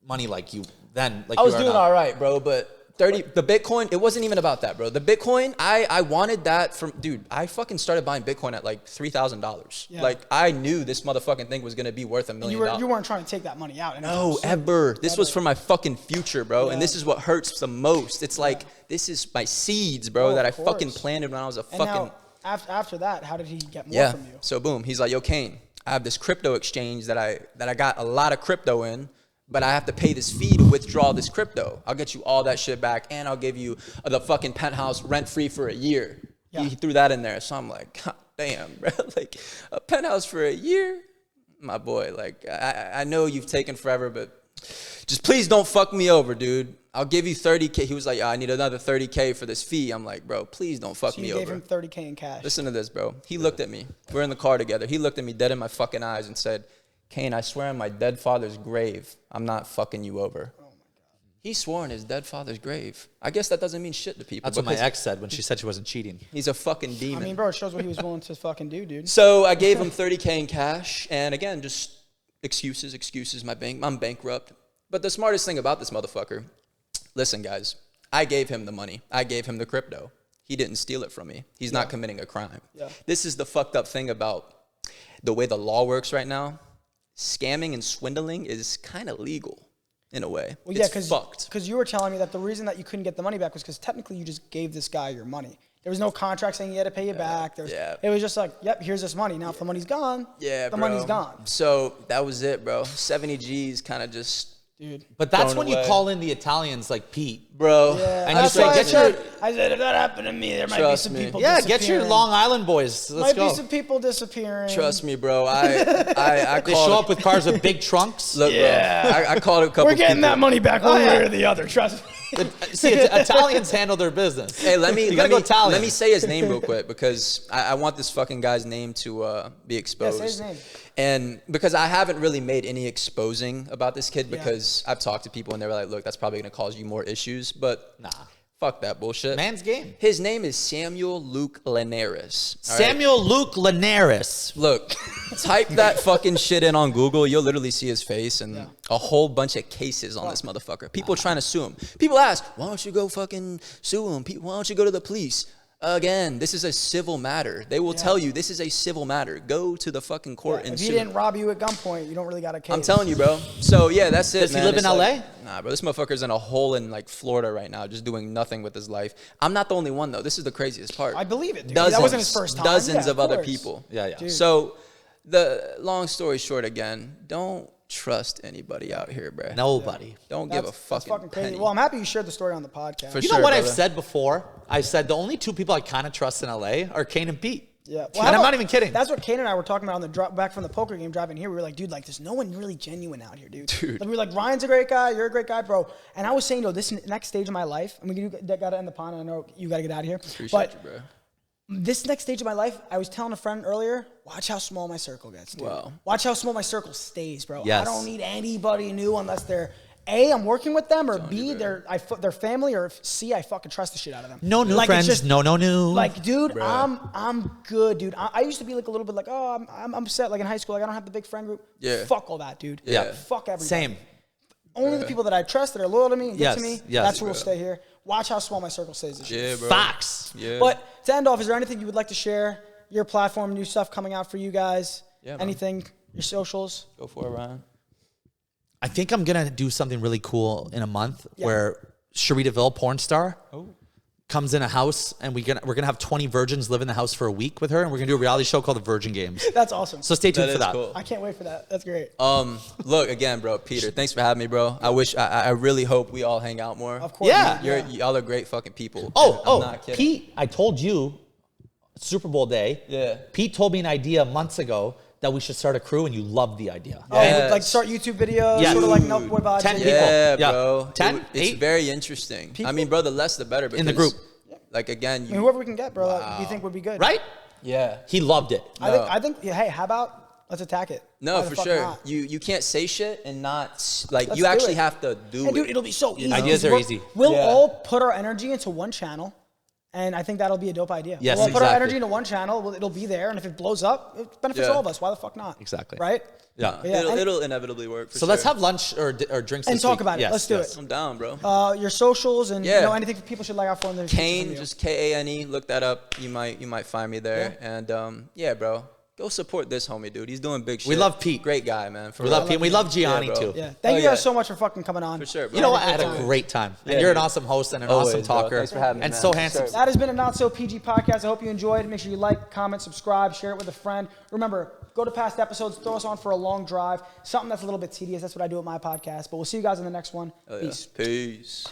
Speaker 2: money like you then. Like
Speaker 3: I was
Speaker 2: you are
Speaker 3: doing
Speaker 2: now.
Speaker 3: all right, bro, but the Bitcoin, it wasn't even about that, bro. The Bitcoin, I wanted that from, dude, I fucking started buying Bitcoin at like $3,000.
Speaker 1: Yeah.
Speaker 3: Like, I knew this motherfucking thing was going to be worth $1 million.
Speaker 1: You weren't trying to take that money out.
Speaker 3: No, ever. This was for my fucking future, bro. And this is what hurts the most. It's like, this is my seeds, bro,
Speaker 1: Oh,
Speaker 3: that I
Speaker 1: of
Speaker 3: fucking
Speaker 1: course.
Speaker 3: planted when I was a
Speaker 1: And
Speaker 3: fucking...
Speaker 1: now, after that, how did he get more
Speaker 3: Yeah.
Speaker 1: from you?
Speaker 3: So boom, he's like, yo, Kane, I have this crypto exchange that I got a lot of crypto in, but I have to pay this fee to withdraw this crypto. I'll get you all that shit back, and I'll give you the fucking penthouse rent-free for a year.
Speaker 1: Yeah.
Speaker 3: He threw that in there. So I'm like, God damn, bro. Like, a penthouse for a year? My boy, like, I know you've taken forever, but just please don't fuck me over, dude. I'll give you 30K. He was like, I need another 30K for this fee. I'm like, bro, please don't fuck
Speaker 1: So
Speaker 3: me
Speaker 1: you gave
Speaker 3: over.
Speaker 1: him 30K in cash.
Speaker 3: Listen to this, bro. He looked at me. We're in the car together. He looked at me dead in my fucking eyes and said, Kane, I swear on my dead father's grave, I'm not fucking you over. Oh my God. He swore on his dead father's grave. I guess that doesn't mean shit to people.
Speaker 2: That's what my
Speaker 3: because
Speaker 2: ex said when she said she wasn't cheating.
Speaker 3: He's a fucking demon.
Speaker 1: I mean, bro, it shows what he was willing to fucking do, dude.
Speaker 3: So I gave him 30K in cash, and again, just excuses. I'm bankrupt. But the smartest thing about this motherfucker, listen, guys, I gave him the money. I gave him the crypto. He didn't steal it from me. He's not committing a crime.
Speaker 1: Yeah.
Speaker 3: This is the fucked up thing about the way the law works right now. Scamming and swindling is kind of legal in a way.
Speaker 1: Well, yeah,
Speaker 3: it's fucked.
Speaker 1: because you were telling me that the reason that you couldn't get the money back was because technically you just gave this guy your money. There was no contract saying he had to pay you back. It was just like, yep, here's this money. Now, if the money's gone,
Speaker 3: Yeah,
Speaker 1: the
Speaker 3: bro.
Speaker 1: money's gone.
Speaker 3: So that was it, bro. 70 G's kind of just,
Speaker 1: Dude.
Speaker 2: But that's
Speaker 3: Thrown
Speaker 2: when you
Speaker 3: away.
Speaker 2: call in the Italians like Pete.
Speaker 3: bro.
Speaker 1: Yeah,
Speaker 2: And you
Speaker 1: that's
Speaker 2: say,
Speaker 1: why
Speaker 2: get
Speaker 1: I said, if that happened to me, there might be
Speaker 3: Trust
Speaker 1: some
Speaker 3: me.
Speaker 1: people
Speaker 2: Yeah, get your
Speaker 1: disappearing.
Speaker 2: Long Island boys. Let's
Speaker 1: Might
Speaker 2: go.
Speaker 1: be some people disappearing.
Speaker 3: Trust me, bro. I
Speaker 2: They
Speaker 3: called.
Speaker 2: show up with cars with big trunks.
Speaker 3: Look,
Speaker 1: Yeah.
Speaker 3: bro. I called a couple.
Speaker 1: We're getting
Speaker 3: people.
Speaker 1: that money back one way or the other. Trust me.
Speaker 2: See, Italians handle their business.
Speaker 3: Hey, let me
Speaker 2: You gotta go Italian.
Speaker 3: let me say his name real quick because I want this fucking guy's name to be exposed.
Speaker 1: say his name.
Speaker 3: And because I haven't really made any exposing about this kid
Speaker 1: Yeah.
Speaker 3: because I've talked to people and they were like, look, that's probably gonna cause you more issues. But
Speaker 2: Nah.
Speaker 3: Fuck that bullshit.
Speaker 2: Man's game.
Speaker 3: His name is Samuel Luke Linares. all right?
Speaker 2: Samuel Luke Linares.
Speaker 3: Look, type that fucking shit in on Google. You'll literally see his face and a whole bunch of cases on this motherfucker. People trying to sue him. People ask, why don't you go fucking sue him? Why don't you go to the police? Again, this is a civil matter. They will tell you this is a civil matter. Go to the fucking court and
Speaker 1: If
Speaker 3: sue.
Speaker 1: he didn't rob you at gunpoint, you don't really got a case.
Speaker 3: I'm telling you, bro. So yeah, that's it.
Speaker 2: Does he
Speaker 3: man.
Speaker 2: live in
Speaker 3: It's
Speaker 2: LA?
Speaker 3: like- nah, bro. This motherfucker's in a hole in like Florida right now, just doing nothing with his life. I'm not the only one though. This is the craziest part.
Speaker 1: I believe it, dude.
Speaker 3: Dozens,
Speaker 1: That wasn't his first time.
Speaker 3: Dozens
Speaker 1: Yeah,
Speaker 3: of other
Speaker 1: course.
Speaker 3: people.
Speaker 2: Yeah.
Speaker 1: Dude.
Speaker 3: So the long story short, again, don't trust anybody out here, bro.
Speaker 2: Nobody.
Speaker 3: Don't give a
Speaker 1: That's
Speaker 3: fucking
Speaker 1: crazy.
Speaker 3: penny.
Speaker 1: Well, I'm happy you shared the story on the podcast.
Speaker 3: For
Speaker 2: You
Speaker 3: sure,
Speaker 2: know what I've
Speaker 3: brother.
Speaker 2: said before? I said the only two people I kind of trust in LA are Kane and Pete.
Speaker 1: Yeah,
Speaker 2: And I'm not even kidding.
Speaker 1: That's what Kane and I were talking about on the drop back from the poker game driving here. We were like, dude, like, there's no one really genuine out here, dude. Like, we were like, Ryan's a great guy, you're a great guy, bro. And I was saying, yo, this next stage of my life, I mean, you got to end the pond. I know you got to get out of here.
Speaker 3: Appreciate
Speaker 1: but
Speaker 3: you, bro.
Speaker 1: this next stage of my life, I was telling a friend earlier, watch how small my circle gets, dude.
Speaker 3: Wow.
Speaker 1: Watch how small my circle stays, bro.
Speaker 2: Yes.
Speaker 1: I don't need anybody new unless they're A, I'm working with them, or B, they're family, or C, I fucking trust the shit out of them.
Speaker 2: No new
Speaker 1: Like, it's
Speaker 2: friends.
Speaker 1: just-
Speaker 2: No new.
Speaker 1: Like, dude, I'm good, dude. I used to be like a little bit like, oh, I'm upset. Like in high school, like I don't have the big friend group.
Speaker 3: Yeah.
Speaker 1: Fuck all that, dude.
Speaker 3: Yeah.
Speaker 1: Fuck everybody.
Speaker 2: Same.
Speaker 1: Only the people that I trust that are loyal to me and good to
Speaker 2: Yes,
Speaker 1: me.
Speaker 2: yes,
Speaker 1: That's who will
Speaker 3: bro.
Speaker 1: stay here. Watch how small my circle stays this year.
Speaker 3: Yeah, bro.
Speaker 2: Facts.
Speaker 3: Yeah.
Speaker 1: But to end off, is there anything you would like to share? Your platform, new stuff coming out for you guys?
Speaker 3: Yeah, man.
Speaker 1: Anything? Your socials?
Speaker 3: Go for it, Ryan.
Speaker 2: I think I'm gonna do something really cool in a month where Cherie DeVille, porn star, comes in a house and we're gonna have 20 virgins live in the house for a week with her, and we're gonna do a reality show called The Virgin Games.
Speaker 1: That's awesome.
Speaker 2: So stay tuned
Speaker 3: That
Speaker 2: for
Speaker 3: is
Speaker 2: that.
Speaker 3: cool.
Speaker 1: I can't wait for that. That's great.
Speaker 3: Look again, bro. Peter, thanks for having me, bro. I really hope we all hang out more.
Speaker 1: Of course.
Speaker 2: Yeah.
Speaker 3: Y'all are great fucking people.
Speaker 2: Oh,
Speaker 3: I'm not kidding.
Speaker 2: Pete, I told you Super Bowl day.
Speaker 3: Yeah.
Speaker 2: Pete told me an idea months ago that we should start a crew, and you loved the idea.
Speaker 1: Oh,
Speaker 3: Yes.
Speaker 1: like start YouTube videos,
Speaker 2: Yes.
Speaker 1: sort of like Milk Boy vibes.
Speaker 2: 10 people.
Speaker 3: Yeah,
Speaker 2: Yeah.
Speaker 3: bro.
Speaker 2: 10?
Speaker 3: It's
Speaker 2: 8?
Speaker 3: very interesting. I mean, bro, the less the better.
Speaker 2: In the
Speaker 3: because,
Speaker 2: group.
Speaker 3: Like again,
Speaker 1: I
Speaker 3: you.
Speaker 1: mean, whoever we can get, bro, that you think would be good.
Speaker 2: Right?
Speaker 3: Yeah.
Speaker 2: He loved it.
Speaker 1: I think. Yeah, hey, how about let's attack it?
Speaker 3: No,
Speaker 1: Why the
Speaker 3: for
Speaker 1: fuck
Speaker 3: sure.
Speaker 1: not?
Speaker 3: You can't say shit and not like
Speaker 1: Let's
Speaker 3: you
Speaker 1: do
Speaker 3: actually
Speaker 1: it.
Speaker 3: have to do
Speaker 1: And
Speaker 3: it.
Speaker 1: dude, it'll be so easy.
Speaker 2: Ideas
Speaker 1: 'cause
Speaker 2: are easy.
Speaker 1: We'll
Speaker 3: Yeah.
Speaker 1: all put our energy into one channel, and I think that'll be a dope idea.
Speaker 2: Yes,
Speaker 1: we'll all put our
Speaker 2: exactly.
Speaker 1: energy into one channel. It'll be there, and if it blows up, it benefits
Speaker 3: Yeah.
Speaker 1: all of us. Why the fuck not?
Speaker 2: Exactly.
Speaker 1: Right?
Speaker 2: Yeah.
Speaker 1: But yeah, and-
Speaker 3: It'll inevitably work. For
Speaker 2: So let's
Speaker 3: sure.
Speaker 2: have lunch or drinks
Speaker 1: And
Speaker 2: this
Speaker 1: talk
Speaker 2: week.
Speaker 1: about it.
Speaker 2: Yes,
Speaker 1: Let's do
Speaker 2: yes.
Speaker 1: it.
Speaker 3: I'm down, bro.
Speaker 1: Your socials and
Speaker 3: Yeah.
Speaker 1: anything people should look out for in the future from
Speaker 3: Kane,
Speaker 1: you.
Speaker 3: just Kane. Look that up. You might find me there. And yeah, bro. Go support this homie, dude. He's doing big shit.
Speaker 2: We love Pete.
Speaker 3: Great guy, man. For
Speaker 2: We
Speaker 3: real.
Speaker 2: love Pete. We love Gianni
Speaker 3: Yeah, bro.
Speaker 2: too.
Speaker 1: Yeah. Thank
Speaker 3: Oh,
Speaker 1: you guys
Speaker 3: yeah.
Speaker 1: so much for fucking coming on.
Speaker 3: For sure, bro.
Speaker 2: You know what? I
Speaker 1: Had
Speaker 2: had
Speaker 1: a
Speaker 2: a
Speaker 1: good time.
Speaker 2: great time. And
Speaker 3: Yeah,
Speaker 2: you're an
Speaker 3: dude.
Speaker 2: awesome host and an
Speaker 3: Always,
Speaker 2: awesome
Speaker 3: bro.
Speaker 2: talker.
Speaker 3: Thanks for having me,
Speaker 2: And
Speaker 3: man.
Speaker 2: so
Speaker 3: For
Speaker 2: handsome.
Speaker 3: sure.
Speaker 1: That has been a Not So PG podcast. I hope you enjoyed. Make sure you like, comment, subscribe, share it with a friend. Remember, go to past episodes, throw us on for a long drive. Something that's a little bit tedious. That's what I do with my podcast. But we'll see you guys in the next one.
Speaker 3: Oh, yeah.
Speaker 1: Peace.
Speaker 3: Peace.